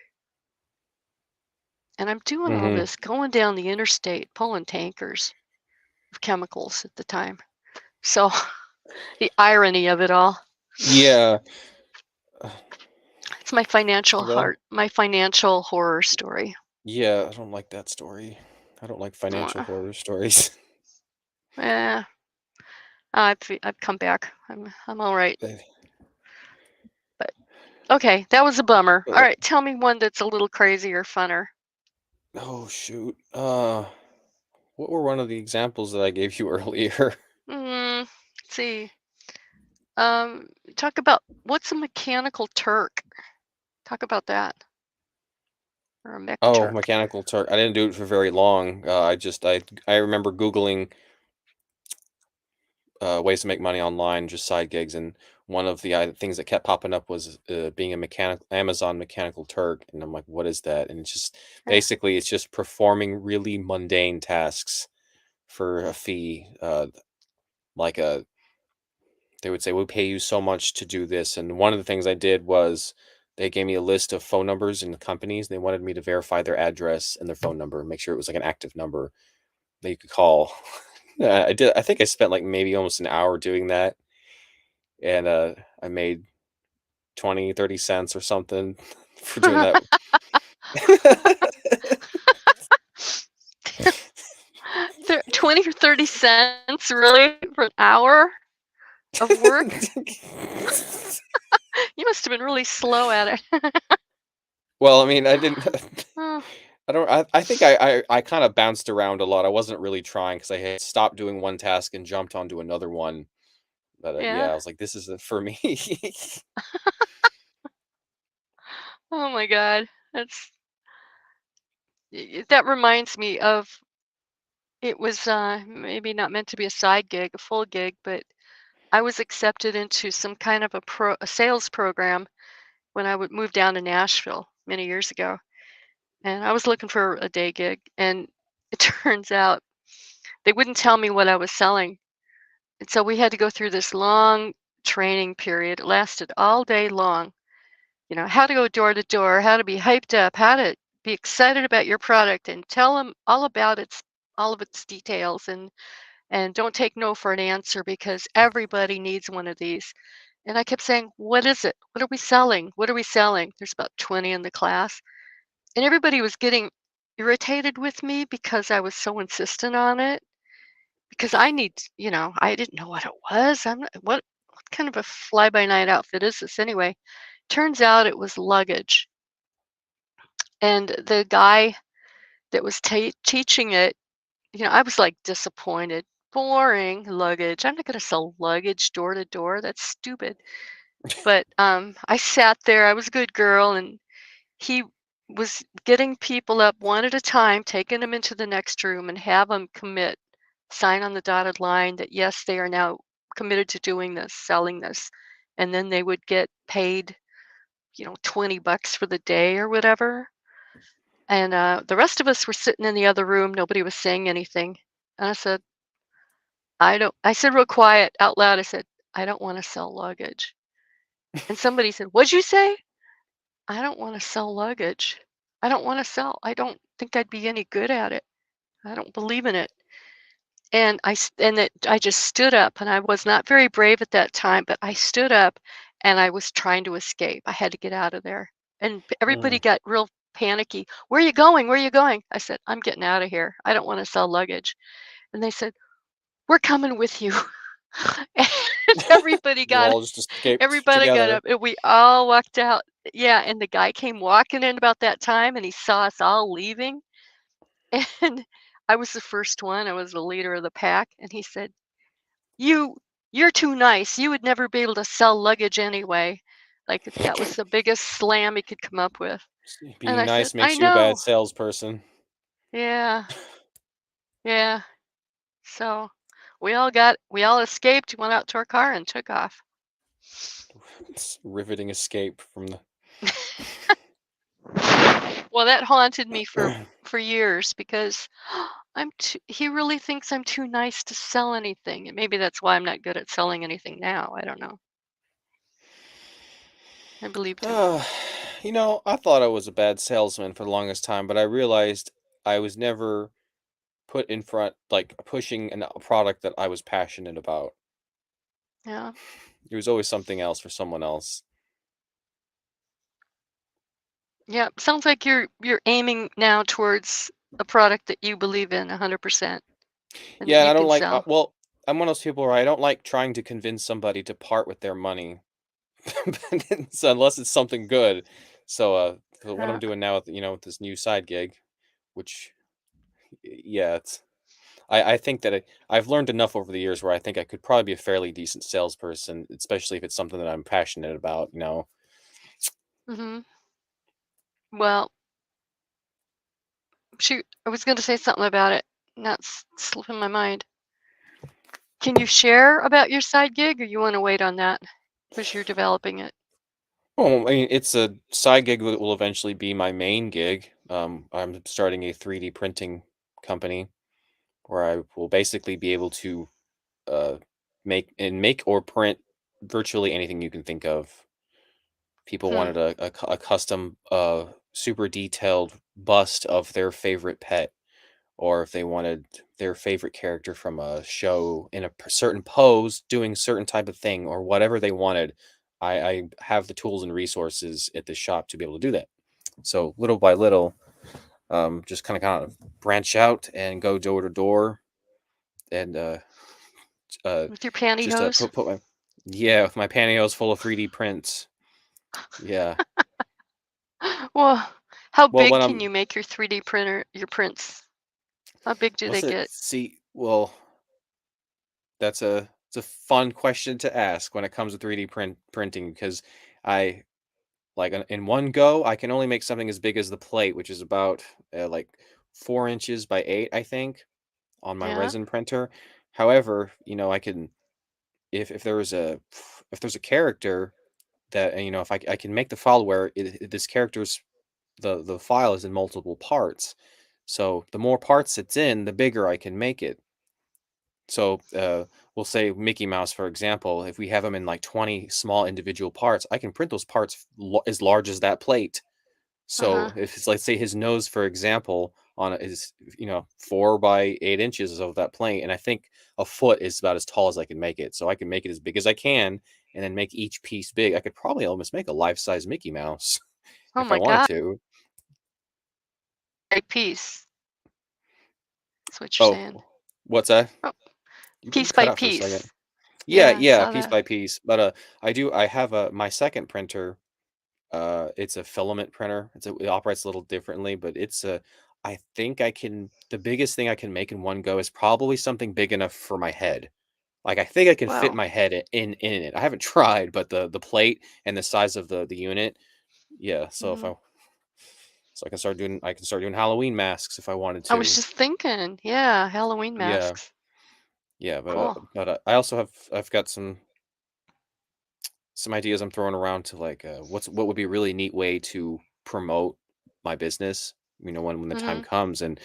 And I'm doing all Mhm. this, going down the interstate, pulling tankers of chemicals at the time. So the irony of it all. Yeah. Uh, It's well, my financial horror story. yeah, I don't like that story. I don't like financial Uh, horror stories. eh, I've come back. I'm all right. Eh, But okay, that was a bummer. All uh, right, tell me one that's a little crazy or funner. oh, shoot. What were one of the examples that I gave you earlier? Let's see. Talk about what's a mechanical Turk? Talk about that. Or a mech Oh, Turk. Mechanical Turk. I didn't do it for very long. I remember Googling ways to make money online, just side gigs, and one of the things that kept popping up was being a mechanic Amazon Mechanical Turk, and I'm like, what is that? And it's just Yeah. basically it's just performing really mundane tasks for a fee. Like a They would say, "We'll pay you so much to do this." And one of the things I did was they gave me a list of phone numbers and companies. They wanted me to verify their address and their phone number, make sure it was like an active number that you could call. I did. I think I spent like maybe almost an hour doing that, and I made 20, 30 cents or something for doing that. 20 or 30 cents really for an hour of work? You must have been really slow at it. Well, I mean, I didn't. Oh, I don't. I think I kind of bounced around a lot. I wasn't really trying because I had stopped doing one task and jumped onto another one. But yeah, yeah. I was like, this isn't for me. Oh my God. That reminds me of it was maybe not meant to be a side gig, a full gig, but I was accepted into some kind of a sales program when I would move down to Nashville many years ago. And I was looking for a day gig and it turns out they wouldn't tell me what I was selling. And so we had to go through this long training period. It lasted all day long. How to go door to door, how to be hyped up, how to be excited about your product and tell them all about all of its details and don't take no for an answer because everybody needs one of these. And I kept saying, "What is it? What are we selling? What are we selling?" There's about 20 in the class. And everybody was getting irritated with me because I was so insistent on it. Because I didn't know what it was. What kind of a fly by night outfit is this anyway? Turns out it was luggage. And the guy that was teaching it, I was like disappointed. Boring luggage. I'm not going to sell luggage door to door. That's stupid. But I sat there. I was a good girl, and he was getting people up one at a time, taking them into the next room, and have them commit, sign on the dotted line that yes, they are now committed to doing this, selling this, and then they would get paid, $20 for the day or whatever. And the rest of us were sitting in the other room. Nobody was saying anything. And I said, I said real quiet out loud, I said, I don't want to sell luggage. And somebody said, what'd you say? I don't want to sell luggage. I don't want to sell. I don't think I'd be any good at it. I don't believe in it. I just stood up and I was not very brave at that time, but I stood up and I was trying to escape. I had to get out of there. And everybody Mm. got real panicky. "Where are you going? Where are you going?" I said, "I'm getting out of here. I don't want to sell luggage." And they said, "We're coming with you." And everybody You got all just escaped everybody got together. up and we all walked out. Yeah, and the guy came walking in about that time and he saw us all leaving. And I was the first one. I was the leader of the pack. And he said, "You you're too nice. You would never be able to sell luggage anyway." Like that was the biggest slam he could come up with. And Being I said, nice "I makes you a bad know. salesperson. Yeah. Yeah." So we all escaped, went out to our car and took off. It's riveting escape from the Well, that haunted me for years because he really thinks I'm too nice to sell anything. And maybe that's why I'm not good at selling anything now. I don't know. I believed him. Uh, I thought I was a bad salesman for the longest time, but I realized I was never put in front, like pushing a product that I was passionate about. Yeah. It was always something else for someone else. Yeah. Sounds like you're aiming now towards a product that you believe in 100% and that Yeah, and you I don't can like, sell. well, I'm one of those people where I don't like trying to convince somebody to part with their money. So unless it's something good. So what I'm Yeah. doing now with, with this new side gig, which, yeah, I think that I've learned enough over the years where I think I could probably be a fairly decent salesperson, especially if it's something that I'm passionate about. Hmm. Well, shoot, I was going to say something about it. Now it's slipping my mind. Can you share about your side gig or you want to wait on that because you're developing it? Well, I mean, it's a side gig that will eventually be my main gig. I'm starting a 3D printing company where I will basically be able to uh, make or print virtually anything you can think of. People Hmm. wanted a custom, super detailed bust of their favorite pet, or if they wanted their favorite character from a show in a certain pose, doing certain type of thing, or whatever they wanted. I have the tools and resources at the shop to be able to do that. So little by little, just kind of branch out and go door to door and uh, With your just pantyhose? put my, yeah, with my pantyhose full of 3D prints. Yeah. Well, how Well, big when can I'm you make your 3D printer, your prints? How big do they what's it? get? See, well, it's a fun question to ask when it comes to 3D printing because I like in one go I can only make something as big as the plate, which is about like 4 inches by 8, I think, on my Yeah. resin printer. However, I can if there's a character that if I can make the file where this character's the file is in multiple parts. So the more parts it's in, the bigger I can make it. So, we'll say Mickey Mouse, for example, if we have them in like 20 small individual parts, I can print those parts as large as that plate. Uh-huh. So if it's, let's say, his nose, for example, is 4 by 8 inches of that plate, and I think a foot is about as tall as I can make it. So I can make it as big as I can, and then make each piece big. I could probably almost make a life-size Mickey Mouse Oh if I my wanted God. to. A piece. That's what you're Oh, saying. what's that? Oh, You piece cut by out for a second. piece. Yeah, Yeah, I yeah, saw piece that. by piece. But I have my second printer. It's a filament printer. It operates a little differently, but I think the biggest thing I can make in one go is probably something big enough for my head. Like I think I can fit Wow. my head in it. I haven't tried, but the plate and the size of the unit, yeah. Hmm. So I can start doing Halloween masks if I wanted I was to. just thinking, yeah, Halloween Yeah, masks. yeah. Cool. I also I've got some ideas I'm throwing around to like what would be a really neat way to promote my business, when the time Hmm. comes. And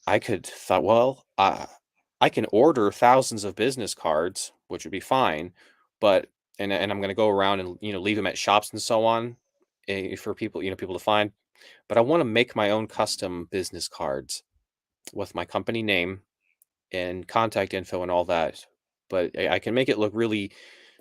I could thought, well, I can order thousands of business cards, which would be fine, but and I'm going to go around and leave them at shops and so on, for people, people to find. But I want to make my own custom business cards with my company name and contact info and all that. But I can make it look really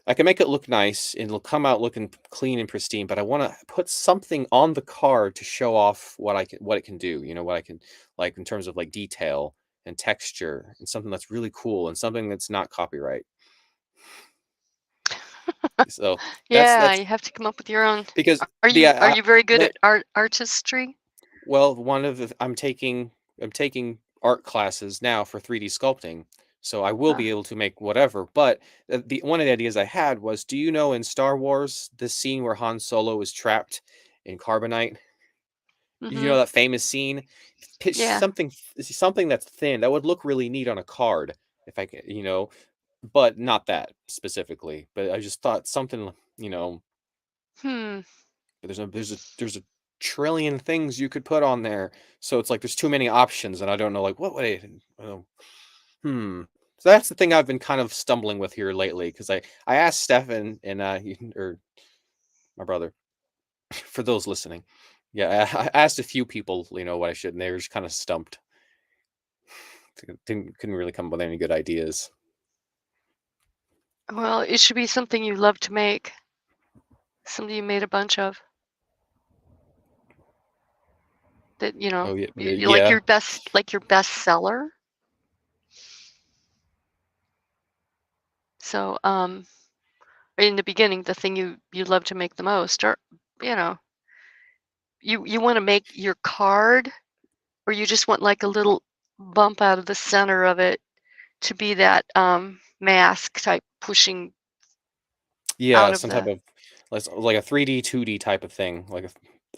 I can make it look nice, and it'll come out looking clean and pristine, but I wanna put something on the card to show off what it can do, what I can like, in terms of, like, detail and texture and something that's really cool and something that's not copyright. So, Yeah, that's you have to come up with your own. because Are the you very good the at artistry? well, one of the I'm taking art classes now for 3D sculpting, so I will Huh. be able to make whatever. But the one of the ideas I had was, do you know in Star Wars the scene where Han Solo is trapped in carbonite? You know Mhm. that famous scene? Pitch Yeah. something that's thin that would look really neat on a card if I could, but not that specifically. But I just thought something, Hmm. there's a trillion things you could put on there. So it's like there's too many options, and I don't know, like, what would hmm. So that's the thing I've been kind of stumbling with here lately, because I asked Stefan and or my brother, for those listening. Yeah, I asked a few people, what I should, and they were just kind of stumped. Couldn't really come up with any good ideas. Well, it should be something you love to make. Something you made a bunch of. That, Oh yeah, you like yeah, your best seller. So, in the beginning, the thing you love to make the most, or you know, you want to make your card, or you just want like a little bump out of the center of it to be that mask type pushing yeah. out of Some type the. of like a 3D, 2D type of thing, like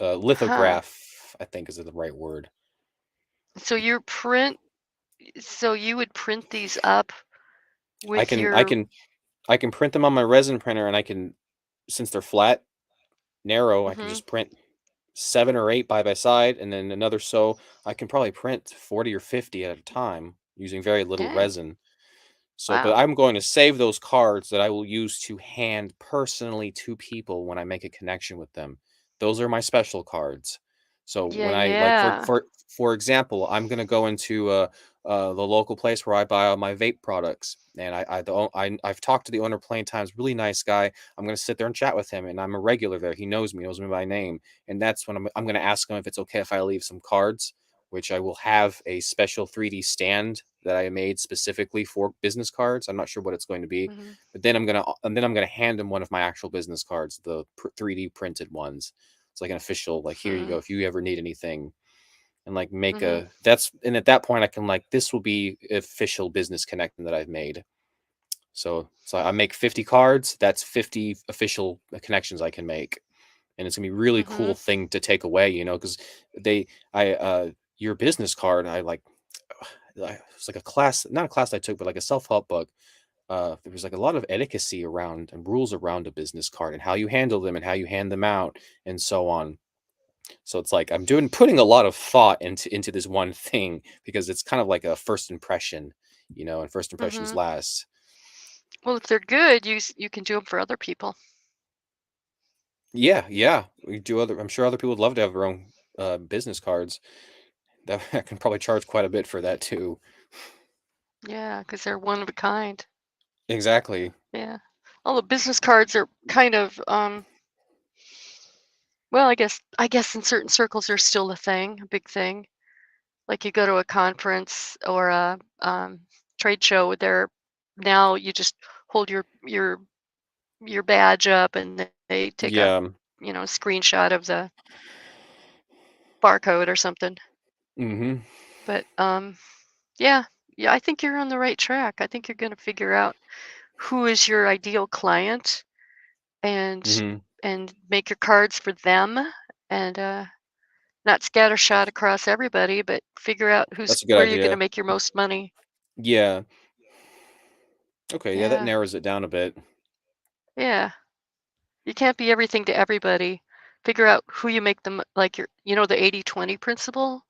a Huh. lithograph. I think is the right word. So your print. So you would print these up I with can I your. can I can print them on my resin printer, and I can, since they're flat, narrow, I can Mhm. just print 7 or 8 by side, and then another, so I can probably print 40 or 50 at a time using very little Yeah. resin. So, but Wow. I'm going to save those cards that I will use to hand personally to people when I make a connection with them. Those are my special cards. So Yeah. when I like Yeah. for example, I'm gonna go into the local place where I buy all my vape products, and I've talked to the owner plenty of times. Really nice guy. I'm gonna sit there and chat with him, and I'm a regular there. He knows me by name, and that's when I'm gonna ask him if it's okay if I leave some cards, which I will have a special 3D stand that I made specifically for business cards. I'm not sure what it's going to be, Mhm. but then I'm gonna hand him one of my actual business cards, the 3D printed ones. It's like an official, like, here you Hmm. go if you ever need anything, and like make Mhm. a that's and at that point I can, like, this will be official business connection that I've made. So I make 50 cards. That's 50 official connections I can make, and it's gonna be a really cool Mhm. thing to take away, because they I your business card, it's like a class, not a class I took, but like a self-help book. There was like a lot of etiquette around and rules around a business card and how you handle them and how you hand them out and so on. So it's like I'm doing putting a lot of thought into this one thing, because it's kind of like a first impression, and first impressions Mhm. last. Well, if they're good, you can do them for other people. Yeah, yeah. I'm sure other people would love to have their own business cards. That I can probably charge quite a bit for that too. Yeah, because they're one of a kind. Exactly. Yeah. All the business cards are kind of well, I guess in certain circles they're still a thing, a big thing. Like you go to a conference or a trade show there now you just hold your badge up and they take a Yeah. screenshot of the barcode or something. Mm-hmm. But yeah, yeah, I think you're on the right track. I think you're going to figure out who is your ideal client and Mm-hmm. make your cards for them and not scattershot across everybody, but figure out That's a good where you're going to idea. make your most money. Yeah. Okay, yeah, that Yeah, narrows it down a bit. yeah. You can't be everything to everybody. Figure out who you make them like the 80/20 principle.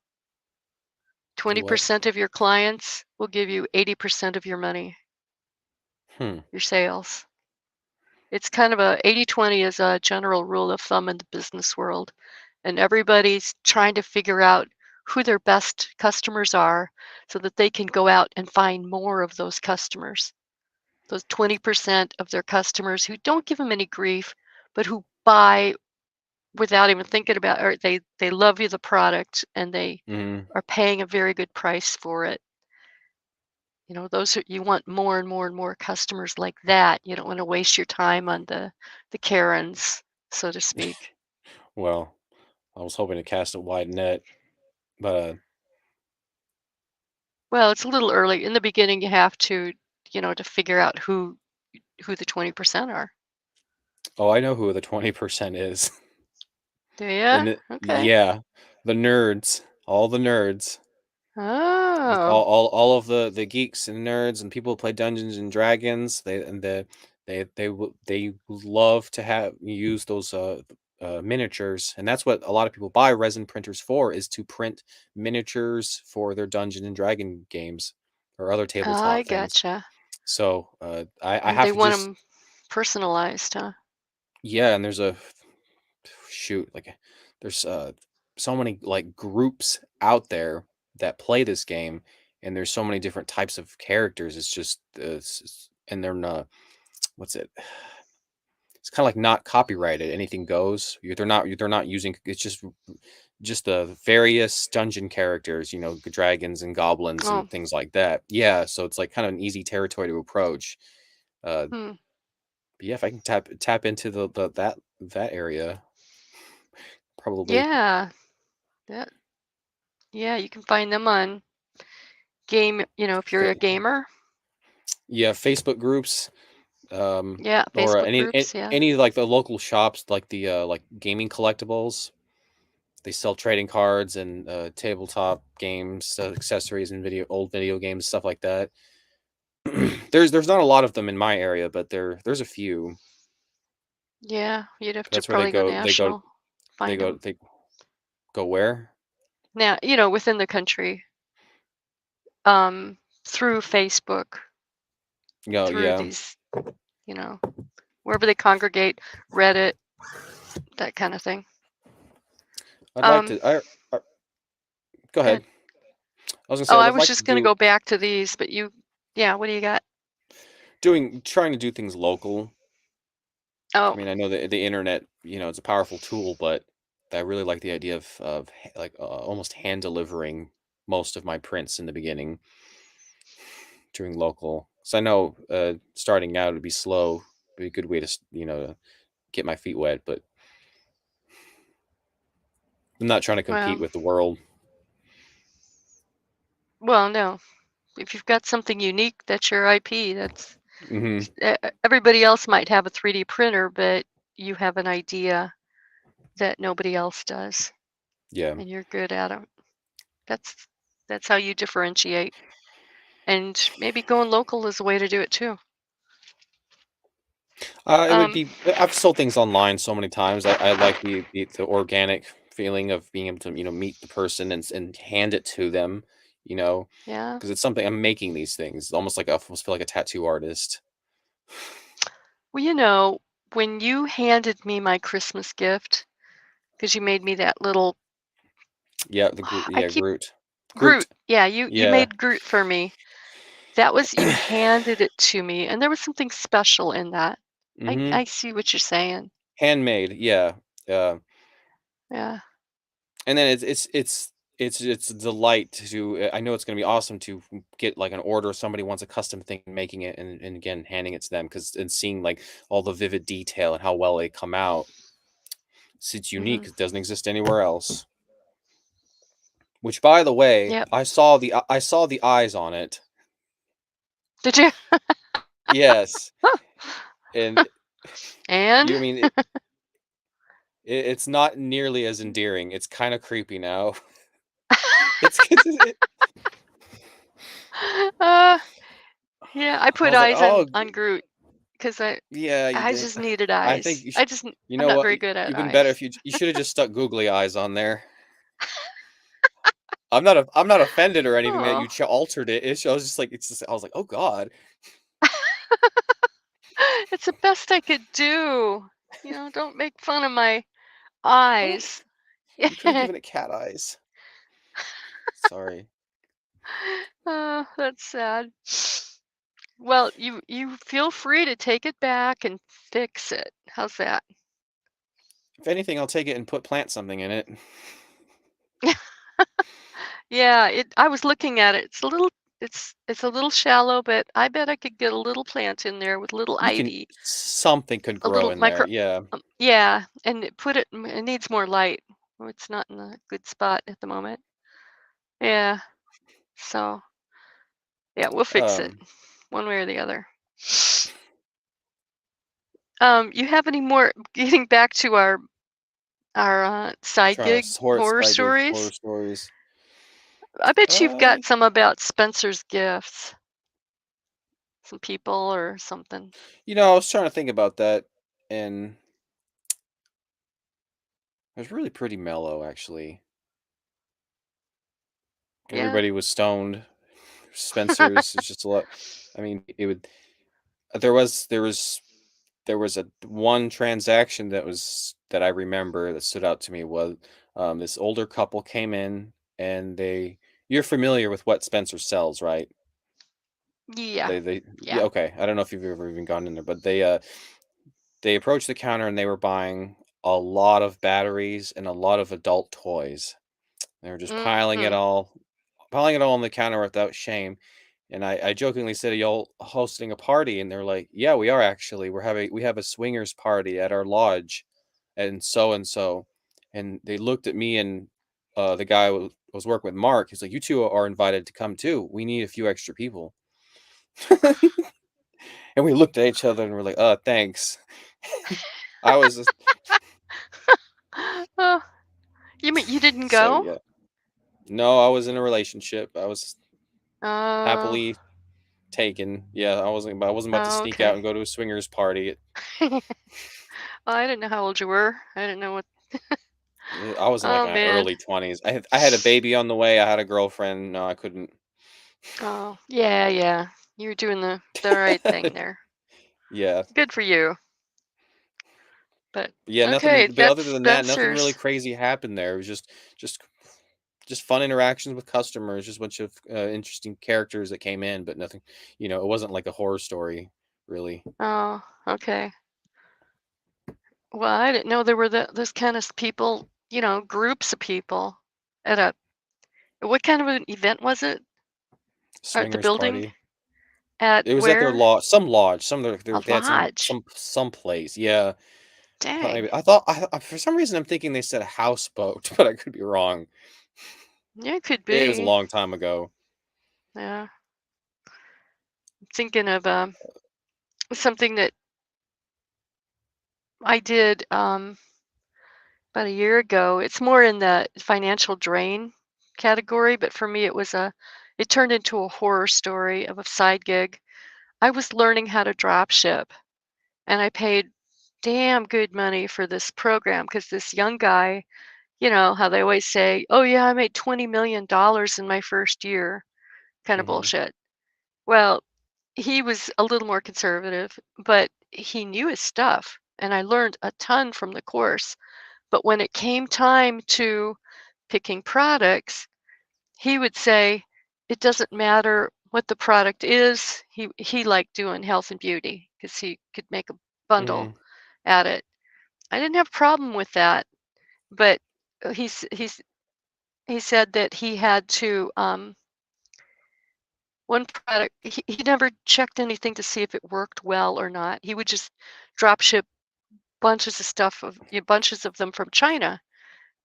What? 20% of your clients will give you 80% of your money, Hmm. your sales. It's kind of a 80/20 is a general rule of thumb in the business world, and everybody's trying to figure out who their best customers are so that they can go out and find more of those customers. those 20% of their customers who don't give them any grief, but who buy without even thinking about, or they love you the product and they Mhm. are paying a very good price for it. Those are, you want more and more and more customers like that. You don't want to waste your time on the Karens, so to speak. Well, I was hoping to cast a wide net, but, Well, it's a little early. In the beginning, you have to figure out who the 20% are. oh, I know who the 20% is. Do you? And it Okay. yeah, the nerds, all the nerds. It's Oh. all of the geeks and nerds and people who play Dungeons and Dragons, they love to have use those, miniatures, and that's what a lot of people buy resin printers for, is to print miniatures for their Dungeon and Dragon games or other I tabletop things. gotcha. So, I And have they to want just them personalized, huh? yeah, and there's a shoot, like, there's, so many, like, groups out there that play this game, and there's so many different types of characters. It's just, and they're not what's it? It's kinda like not copyrighted, anything goes. They're not using it's just the various dungeon characters, dragons and goblins Oh, and things like that. Yeah, so it's, like, kind of an easy territory to approach. Uh, hmm. but yeah, if I can tap into that area, probably Yeah. That, yeah, you can find them on if you're a gamer. yeah, Facebook groups, Yeah, or Facebook groups, yeah. any like the local shops, like the like gaming collectibles. They sell trading cards and tabletop games, accessories, and old video games, stuff like that. There's not a lot of them in my area, but there's a few. Yeah, you'd have to That's where they probably go go. national, They find go. them. They go where? Now, within the country, through Facebook, Yeah, through yeah. these, you know, wherever they congregate, Reddit, that kind of thing. I'd like Um, to. Go Good. ahead. I was gonna say Oh, I I would was like to just gonna do go back to these, but yeah, what do you got? trying to do things local. I Oh, mean, I know the internet, it's a powerful tool, but I really like the idea of like almost hand delivering most of my prints in the beginning, doing local. So I know starting out would be slow, be a good way to to get my feet wet, but I'm not trying to compete well, with the world. no. If you've got something unique, that's your IP. Hmm. Everybody else might have a 3D printer, but you have an idea that nobody else does, Yeah, and you're good at it. That's that's how you differentiate. And maybe going local is a way to do it too. it would Um, be. I've sold things online so many times. I like the organic feeling of being able to meet the person and hand it to them. You know, yeah. because it's something I'm making these things. It's almost like I almost feel like a tattoo artist. Well, when you handed me my Christmas gift, because you made me that little, Yeah, the Groot. I Yeah, keep Groot. Groot. Groot. Yeah, you Yeah. made Groot for me. That was, you handed it to me, and there was something special in that. I Hmm. I see what you're saying. Handmade. Yeah. Uh, Yeah. and then it's a delight to. I know it's gonna be awesome to get like an order. Somebody wants a custom thing, making it, and again handing it to them because and seeing like all the vivid detail and how well they come out. It's Hmm. unique. It doesn't exist anywhere else. Which, by the way, Yep. I saw the eyes on it. Did you? Yes, and And you I mean it's not nearly as endearing. It's kind of creepy now. It, uh, yeah, I I put was like, eyes on Groot because I yeah, you I did. just needed I think eyes. you I'm know not what? very good at You've been better eyes. if you should have just stuck googly eyes on there. I'm not offended or anything that you Oh, altered it. I was just like, I was like, oh god, it's the best I could do. Don't make fun of my well, eyes. you could have given it cat eyes. Sorry. That's sad. Well, you feel free to take it back and fix it. How's that? If anything, I'll take it and plant something in it. Yeah, I was looking at it. It's a little shallow, but I bet I could get a little plant in there with little You can ivy, something could a grow little in there, micro yeah. yeah, and it needs more light. Oh, it's not in a good spot at the moment. Yeah. So, yeah, we'll fix it Um, one way or the other. You have any more getting back to our side trying gig to sort horror side gig horror stories? stories. I bet you've Uh, got some about Spencer's gifts, some people or something. I was trying to think about that, and it was really pretty mellow, actually. Yeah. Everybody was stoned. Spencer's is just a lot. I mean, it would. There was a one transaction that I remember that stood out to me was this older couple came in and you're familiar with what Spencer sells, right? Yeah. They yeah, Yeah. okay. I don't know if you've ever even gone in there, but they approached the counter and they were buying a lot of batteries and a lot of adult toys. They were just Mhm. piling it all on the counter without shame. And I jokingly said, "Are y'all hosting a party?" And they're like, "Yeah, we are actually. We have a swingers party at our lodge, and so and so." And they looked at me and the guy was working with Mark. He's like, "You two are invited to come too. We need a few extra people." And we looked at each other and we're like, thanks." I was just Oh, you mean you didn't so go? yeah. No, I was in a relationship. I was Oh, happily taken. Yeah, I wasn't about to oh, sneak out and okay. go to a swingers party. Well, I didn't know how old you were. I didn't know what. I was in like Oh my man. early 20s. I had a baby on the way. I had a girlfriend. No, I couldn't. Oh, yeah, yeah. You're doing the right thing there. Yeah. Good for you. But Yeah, okay, but that's other than that, nothing really Spencer's. crazy happened there. It was just just fun interactions with customers, just a bunch of interesting characters that came in, but nothing, it wasn't like a horror story really. Oh, okay. Well, I didn't know there were those kind of people, groups of people at a what kind of an event was it? At the Swingers building? party. At It was at their where? lodge, some lodge, A they had lodge. some place. Yeah. Dang. For some reason I'm thinking they said a houseboat, but I could be wrong. Yeah, it could It was a be. long time ago. Yeah. Thinking of something that I did about a year ago. It's more in the financial drain category, but for me it turned into a horror story of a side gig. I was learning how to drop ship and I paid damn good money for this program because this young guy, how they always say, "Oh yeah, I made $20 million in my first year," kind of Mhm. bullshit. Well, he was a little more conservative, but he knew his stuff, and I learned a ton from the course. But when it came time to picking products, he would say, "It doesn't matter what the product is." He liked doing health and beauty because he could make a bundle Mhm. at it. I didn't have a problem with that, but he said that he had to one product he never checked anything to see if it worked well or not. He would just drop ship bunches of them from China,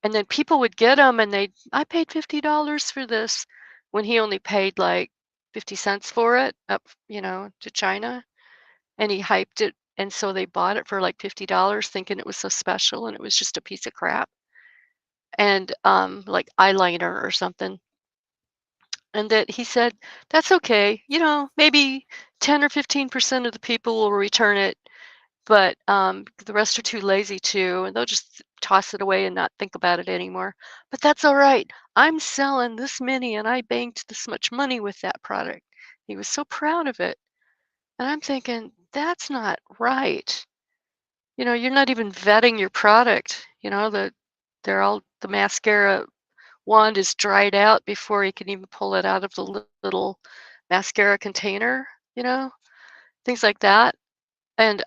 and then people would get them, and I paid $50 for this when he only paid like 50 cents for it up, to China, and he hyped it, and so they bought it for like $50 thinking it was so special, and it was just a piece of crap and like eyeliner or something. And that he said, "That's okay. Maybe 10 or 15% of the people will return it, but the rest are too lazy to, and they'll just toss it away and not think about it anymore. But that's all right. I'm selling this many, and I banked this much money with that product." He was so proud of it. And I'm thinking, that's not right. You're not even vetting your product. The mascara wand is dried out before you can even pull it out of the little mascara container. you know, things like that. And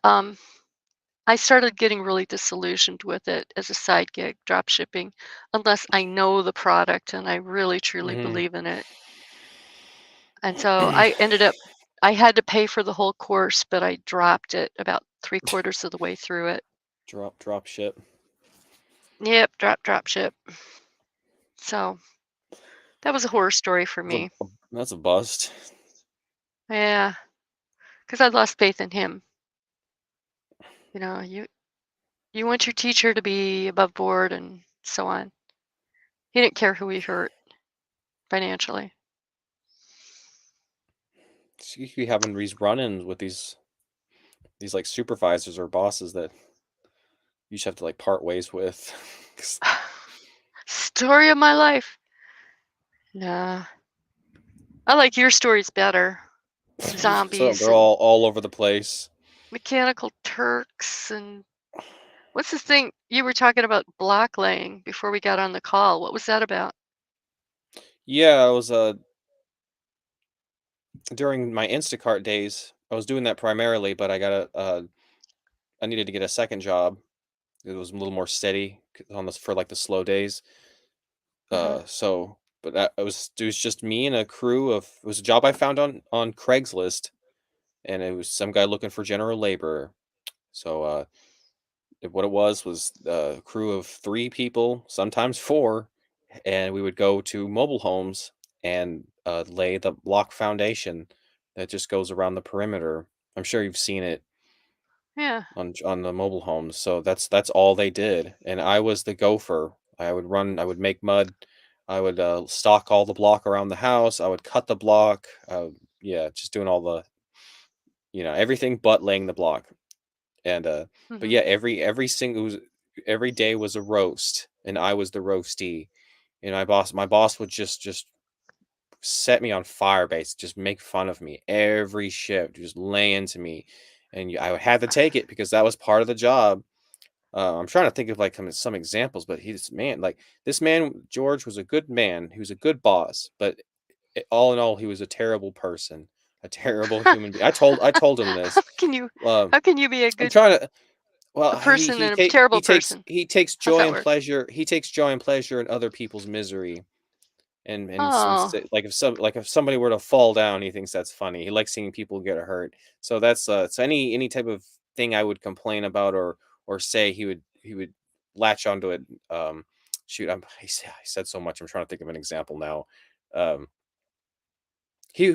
I started getting really disillusioned with it as a side gig, drop shipping, unless I know the product and I really truly Mhm. believe in it. And so I had to pay for the whole course, but I dropped it about three-quarters of the way through it. Drop ship. Yep, drop ship. So that was a horror story for That's me. that's a bust. Yeah, because I lost faith in him. You want your teacher to be above board and so on. He didn't care who he hurt financially. So you keep having these run-ins with these like supervisors or bosses that you just have to like part ways with. 'Cause Story of my life. Nah, I like your stories better. so Zombies they're and all over the place. mechanical Turks and what's this thing you were talking about block laying before we got on the call? What was that about? Yeah, I was during my Instacart days, I was doing that primarily, but I needed to get a second job. It was a little more steady on this for like the slow days. Uh-huh. But it was just me and a crew of it was a job I found on Craigslist, and it was some guy looking for general labor. So what it was a crew of 3 people, sometimes 4, and we would go to mobile homes and lay the block foundation that just goes around the perimeter. I'm sure you've seen it Yeah. on the mobile homes. So that's all they did, and I was the gopher. I would make mud, I would stock all the block around the house, I would cut the block, yeah, just doing all the everything but laying the block. And but Hmm. yeah, every day was a roast, and I was the roastee. And my boss would just set me on fire, base, just make fun of me every shift, just lay into me, and I had to take it because that was part of the job. I'm trying to think of like some examples, but this man George was a good man. He was a good boss, but all in all, he was a terrible person, a terrible human being. I told him how this. can you Um, how can you be a I'm good trying to. a Well, person and a terrible person? he takes How's joy that and work? pleasure. He takes joy and pleasure in other people's misery. Oh. Like if somebody were to fall down, he thinks that's funny. He likes seeing people get hurt. So that's so any type of thing I would complain about or say, he would latch onto it. Shoot, I said so much. I'm trying to think of an example now. Um, he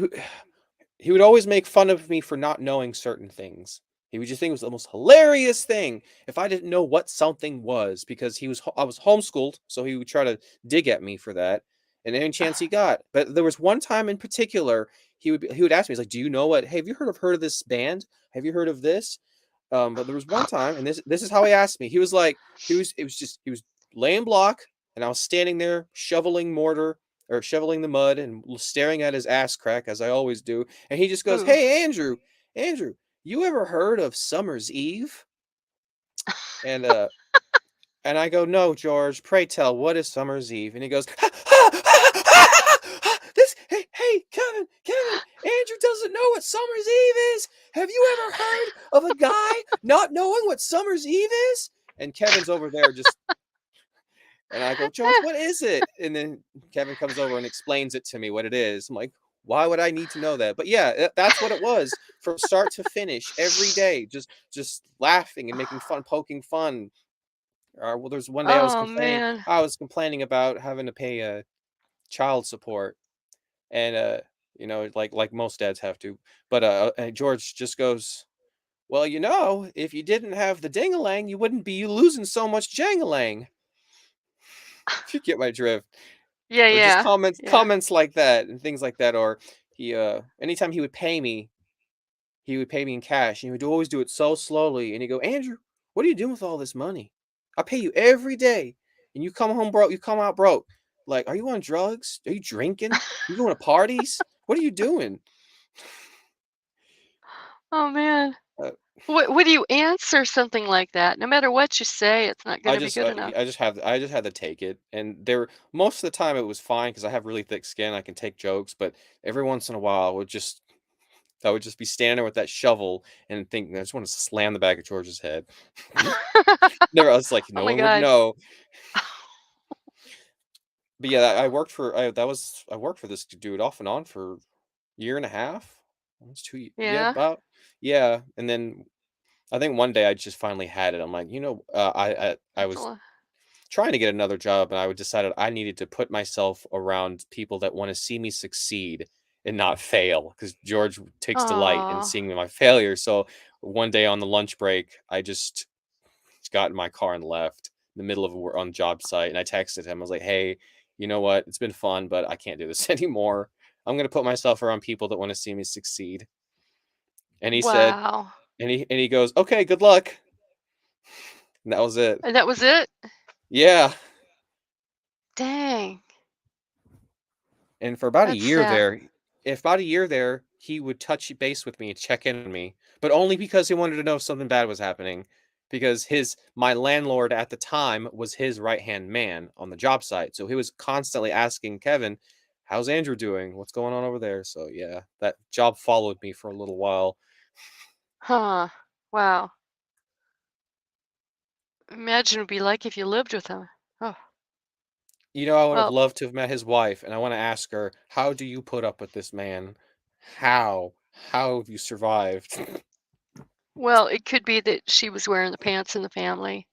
he would always make fun of me for not knowing certain things. He would just think it was the most hilarious thing if I didn't know what something was because I was homeschooled, so he would try to dig at me for that, and any chance he got. But there was one time in particular, he would ask me, he's like, "Do you know what? Hey, have you heard of this band? Have you heard of this?" But there was one time, and this is how he asked me. He was like, he was laying block, and I was standing there shoveling mortar or shoveling the mud and staring at his ass crack as I always do. And he just goes, Ooh. "Hey, Andrew, you ever heard of Summer's Eve?" And I go, "No, George. Pray tell, what is Summer's Eve?" And he goes, "This, hey, Kevin, Andrew doesn't know what Summer's Eve is. Have you ever heard of a guy not knowing what Summer's Eve is?" And Kevin's over there just and I go, "George, what is it?" And then Kevin comes over and explains it to me what it is. I'm like, "Why would I need to know that?" But yeah, that's what it was from start to finish every day, just laughing and making fun, poking fun. Well, there's one day Oh man. I was complaining about having to pay child support, and like most dads have to. But and George just goes, "Well, if you didn't have the dingalang, you wouldn't be losing so much jangalang." If you get my drift. Yeah, Or just yeah, yeah. comments like that and things like that, or anytime he would pay me in cash, and he would always do it so slowly, and he'd go, "Andrew, what are you doing with all this money? I pay you every day, and you come out broke. Like, are you on drugs? Are you drinking? You going to parties? What are you doing?" Oh man. Uh, What do you answer something like that? No matter what you say, it's not I gonna be just, good enough. I just had to take it, and most of the time it was fine because I have really thick skin. I can take jokes, but every once in a while, it would just I would just be standing there with that shovel and think, I just want to slam the back of George's head. Never, I was like, Oh no my one would god. know. But yeah, I worked for I worked for this dude off and on for year and a half, almost yeah, Yeah, about, yeah. And then I think one day I just finally had it. I'm like, I that's a was lot. trying to get another job, and I decided I needed to put myself around people that want to see me succeed and not fail, because George takes delight in Oh, seeing my failure. So one day on the lunch break, I just got in my car and left in the middle of on job site, and I texted him. I was like, "Hey, you know what? It's been fun, but I can't do this anymore. I'm gonna put myself around people that want to see me succeed." And he said, wow. and he goes, "Okay, good luck." And that was it. And that was it? Yeah. Dang, And for about a that's year sad. there, if about a year there, he would touch base with me and check in on me, but only because he wanted to know if something bad was happening. Because my landlord at the time was his right hand man on the job site, so he was constantly asking Kevin, "How's Andrew doing? What's going on over there?" So yeah, that job followed me for a little while. Huh. Wow. Imagine what it'd be like if you lived with him. Oh, I would have well, loved to have met his wife, and I want to ask her, "How do you put up with this man? How? How have you survived?" well, it could be that she was wearing the pants in the family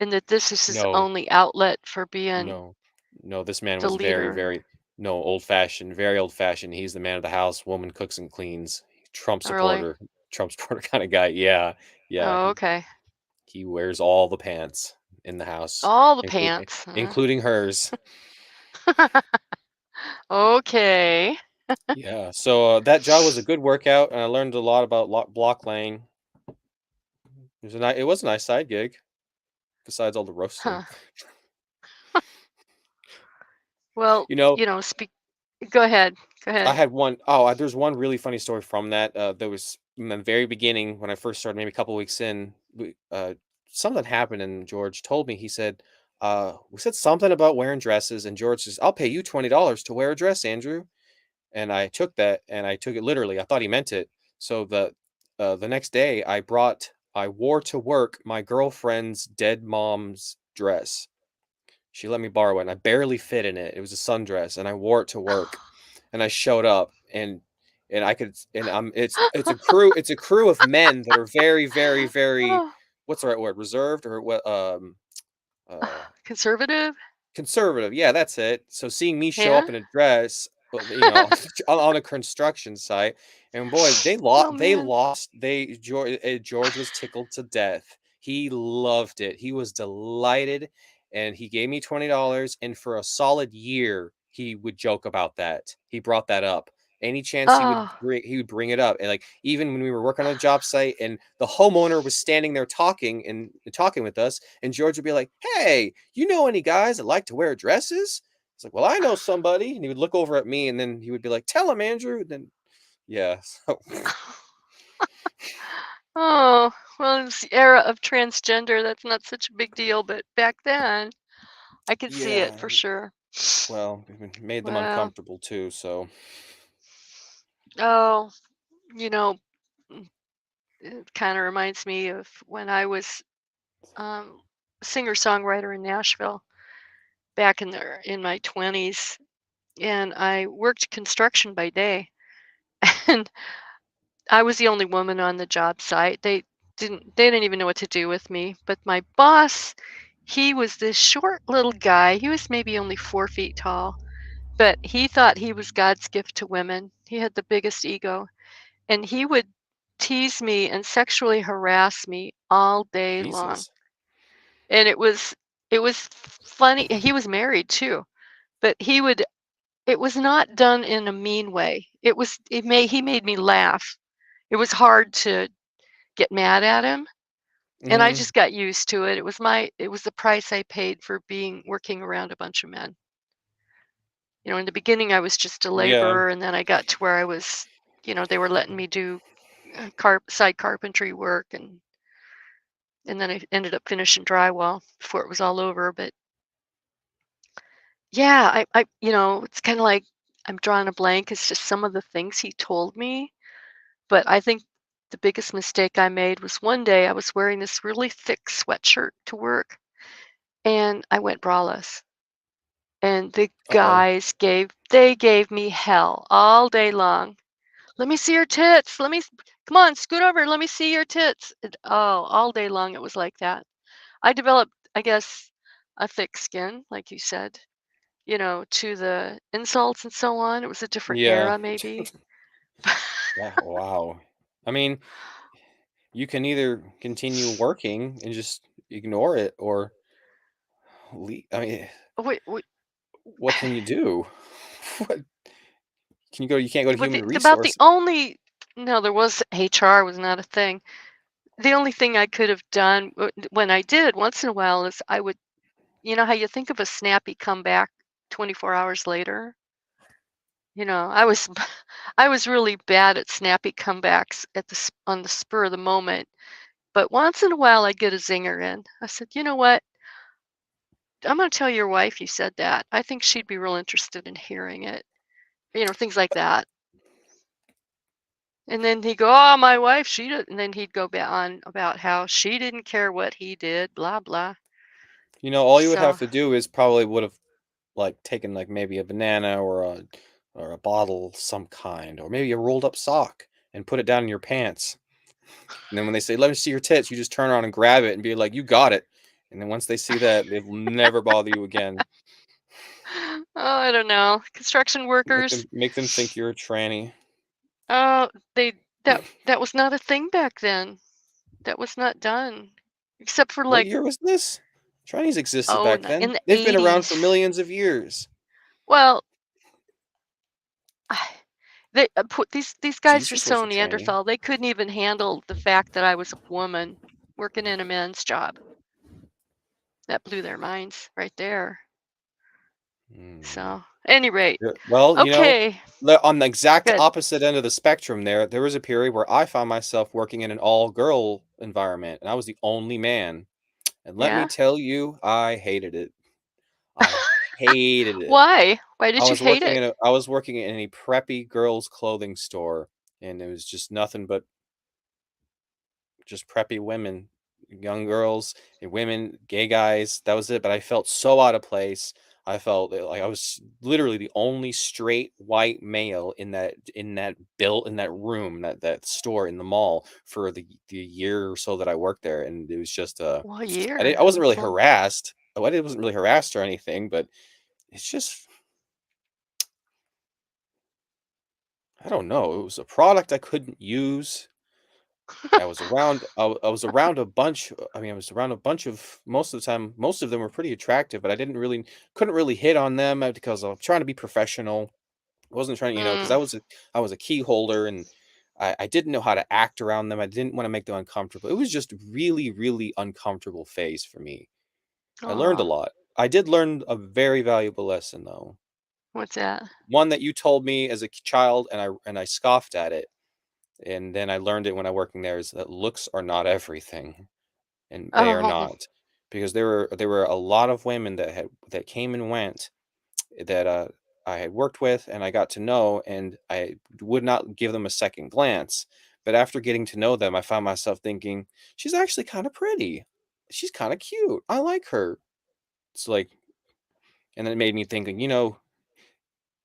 and that this is his No. only outlet for being No. No, this man the was very, leader. very no, old-fashioned, very old-fashioned. He's the man of the house, woman cooks and cleans. Trump Oh, really? supporter. Trump supporter kinda guy. Yeah. Yeah, Oh, he okay. he wears all the pants in the house, All the inclu pants. including hers. Okay. Yeah, so, that job was a good workout, and I learned a lot about block laying. It was a nice side gig, besides all the roasting. Huh. Well, You know, you know, speak. Go ahead. Go I ahead. had there's one really funny story from that. There was in the very beginning when I first started, maybe a couple weeks in, something happened, and George told me. He said, "We said something about wearing dresses," and George says, "I'll pay you $20 to wear a dress, Andrew." And I took that, and I took it literally. I thought he meant it. So the next day, I wore to work my girlfriend's dead mom's dress. She let me borrow it, and I barely fit in it. It was a sundress, and I wore it to work. And I showed up, and I could and it's a crew of men that are very, very, very, Oh, what's the right word? Reserved, or what, uh conservative? conservative, yeah, that's it. So seeing me show Yeah? up in a dress, on a construction site, and boy, Oh, man. George was tickled to death. He loved it. He was delighted, and he gave me $20, and for a solid year, he would joke about that. He brought that up. Any chance Oh. he would bring it up, and, like, even when we were working on a job site and the homeowner was standing there talking with us, and George would be like, "Hey, you know any guys that like to wear dresses?" It's like, "Well, I know somebody." And he would look over at me, and then he would be like, "Tell him, Andrew." And then, yeah. So, Oh, well, in this era of transgender, that's not such a big deal, but back then, I could see it yeah. for sure. Well, it made them Well, uncomfortable too. So, oh, you know, it kind of reminds me of when I was um, singer-songwriter in Nashville back in my 20s, and I worked construction by day, and I was the only woman on the job site. They didn't even know what to do with me. But my boss, he was this short little guy. He was maybe only 4 feet tall, but he thought he was God's gift to women. He had the biggest ego, and he would tease me and sexually harass me all day long. Jesus. And it was funny. He was married too, but it was not done in a mean way. He made me laugh. It was hard to get mad at him, and I Hmm. just got used to it. It was the price I paid for being working around a bunch of men. In the beginning I was just a Yeah. laborer, and then I got to where I was, they were letting me do side carpentry work, and then I ended up finishing drywall before it was all over. But yeah, it's kind of like I'm drawing a blank. It's just some of the things he told me, But I think the biggest mistake I made was one day I was wearing this really thick sweatshirt to work and I went braless. And the Uh-oh. guys gave me hell all day long. Let me see your tits. Come on, scoot over. Let me see your tits. All day long it was like that. I developed, I guess, a thick skin, like you said, to the insults and so on. It was a different Yeah. era, maybe. Yeah, wow. I mean, you can either continue working and just ignore it or I mean, Wait, wait, what can you do? What you can't go to what human about the resources. only no, there was HR was not a thing. The only thing I could have done when I did once in a while is I would, how you think of a snappy comeback 24 hours later? I was I was really bad at snappy comebacks on the spur of the moment. But once in a while I'd get a zinger in. I said, "You know what? I'm going to tell your wife you said that. I think she'd be real interested in hearing it." Things like that. And then he'd go, "Oh, my wife, she did," and then he'd go back on about how she didn't care what he did, blah blah. All you would have So, to do is probably would have like taken like maybe a banana or a bottle of some kind or maybe a rolled up sock and put it down in your pants. And then when they say, "Let me see your tits," you just turn around and grab it and be like, "You got it." And then once they see that, they will never bother you again. oh, I don't know. Construction Make workers, them think you're a tranny. oh, they that was not a thing back then. That was not done, except for What like, year was this? Trannies existed back in then. the They've been around for 80s. millions of years. Well, I- these guys are Jesus was so a tranny. Neanderthal. They couldn't even handle the fact that I was a woman working in a man's job. That blew their minds right there. Hmm. So, any rate, Yeah, well, okay, on the exact good. opposite end of the spectrum there was a period where I found myself working in an all-girl environment, and I was the only man. And let me Yeah. tell you, I hated it. I hated it. Why? Why did you hate it? I was working in a preppy girls' clothing store, and it was just nothing but just preppy women, young girls and women, gay guys. That was it. But I felt so out of place. I felt like I was literally the only straight white male in that room, that store in the mall for the year or so that I worked there, and it was just Well, a year. I wasn't really Well, harassed. I wasn't really harassed or anything, but it's just I don't know. It was a product I couldn't use. I was around a bunch I mean, I was around a bunch of most of the time, most of them were pretty attractive, but I couldn't really hit on them because I was trying to be professional. I wasn't trying, because mm, I was a key holder and I didn't know how to act around them. I didn't want to make them uncomfortable. It was just really, really uncomfortable phase for me. I learned a oh, lot. I did learn a very valuable lesson though. what's that? One that you told me as a child and I scoffed at it. And then I learned it when I working there is that looks are not everything, and they are Oh, not, because there were a lot of women that came and went that I had worked with and I got to know, and I would not give them a second glance. But after getting to know them, I found myself thinking, she's actually kind of pretty. She's kind of cute. I like her. It's like, and it made me thinking,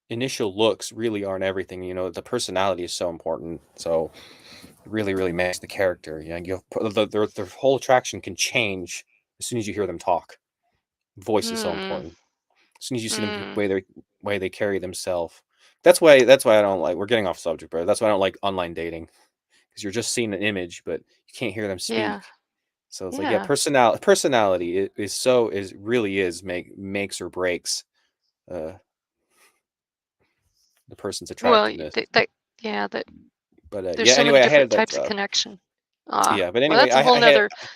initial looks really aren't everything. The personality is so important. So really, really makes the character. Their whole attraction can change as soon as you hear them talk. Voice is so hmm, important. As soon as you see them, hmm, way they carry themselves. That's why I don't like. We're getting off subject, but that's why I don't like online dating because you're just seeing an image, but you can't hear them yeah, speak. So it's like, yeah, yeah. personality is really is makes or breaks uh, the person's Well, attractiveness. yeah, that But there's yeah, so many anyway, I different hated that types of job. connection. Yeah, but Well, anyway,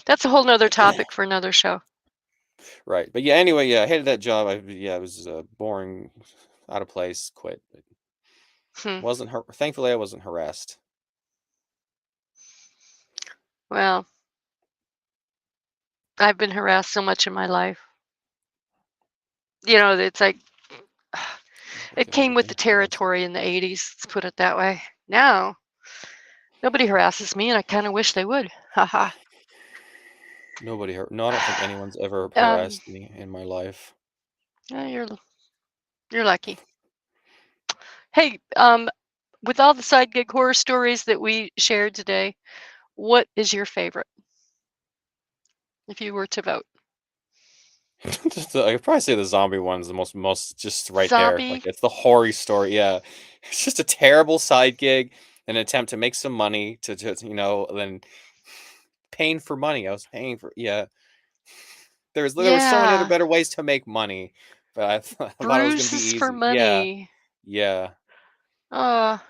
that's a whole nother topic for another show. Right, but yeah, anyway, yeah, I hated that job. It was boring, out of place. Quit. Hmm. Thankfully, I wasn't harassed. Well, I've been harassed so much in my life. It's like I it think I've came ever with been the harassed. territory in the 80s, let's put it that way. Now, Nobody harasses me, and I kind of wish they would. Haha. Nobody hurt. No, I don't think anyone's ever um, harassed me in my life. yeah, you're lucky. Hey, with all the side gig horror stories that we shared today, what is your favorite if you were to vote? I'd probably say the zombie one's the most just right there. Like Zombie? it's the horror story. Yeah, it's just a terrible side gig, an attempt to make some money then paying for money. I was paying for yeah. There was so many other Yeah, better ways to make money, but I thought it was gonna be bruises for easy. Yeah, money. yeah.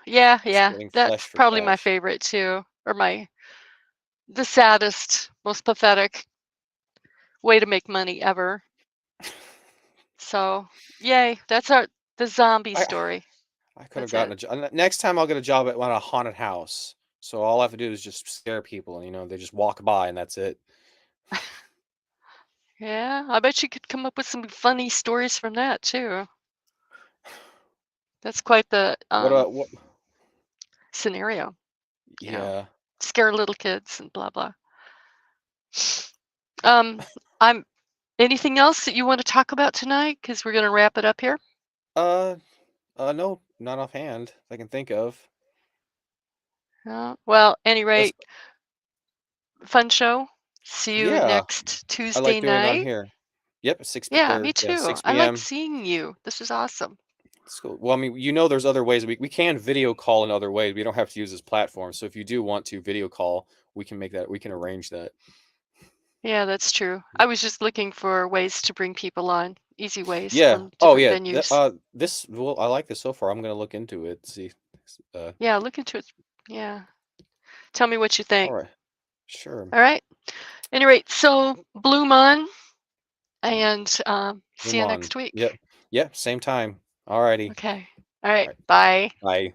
Yeah, yeah. Trading That's flesh for probably my cash. favorite too, or the saddest, most pathetic way to make money ever. So, yay, that's the zombie I story. I could have That's gotten it. a job. Next time I'll get a job at a haunted house. So all I have to do is just scare people, and they just walk by, and that's it. Yeah, I bet you could come up with some funny stories from that too. That's quite the What about what? scenario, you know. Yeah. Scare little kids and blah blah. Um, I'm anything else that you want to talk about tonight? Because we're gonna wrap it up here. Uh, no, not offhand. I can think of. Well, any That's rate, fun show. See you yeah. next I like Tuesday doing it on night. here. Yep, 6 p Yeah, me or yeah, too. 6 I like PM. seeing you. This is awesome. It's cool. Well, I mean, there's other ways we can video call in other ways. We don't have to use this platform. So if you do want to video call, we can arrange that. Yeah, that's true. I was just looking for ways to bring people on, easy ways Yeah. from Oh, different yeah. venues. I like this so far. I'm gonna look into it. See. Uh, Yeah, look into it. Yeah. Tell me what you all think. right. Sure. All right. Any rate, so bloom on and see Move you on. next week. Yep. Yep. Same time. Alrighty. Okay. All right. All right. Bye. Bye.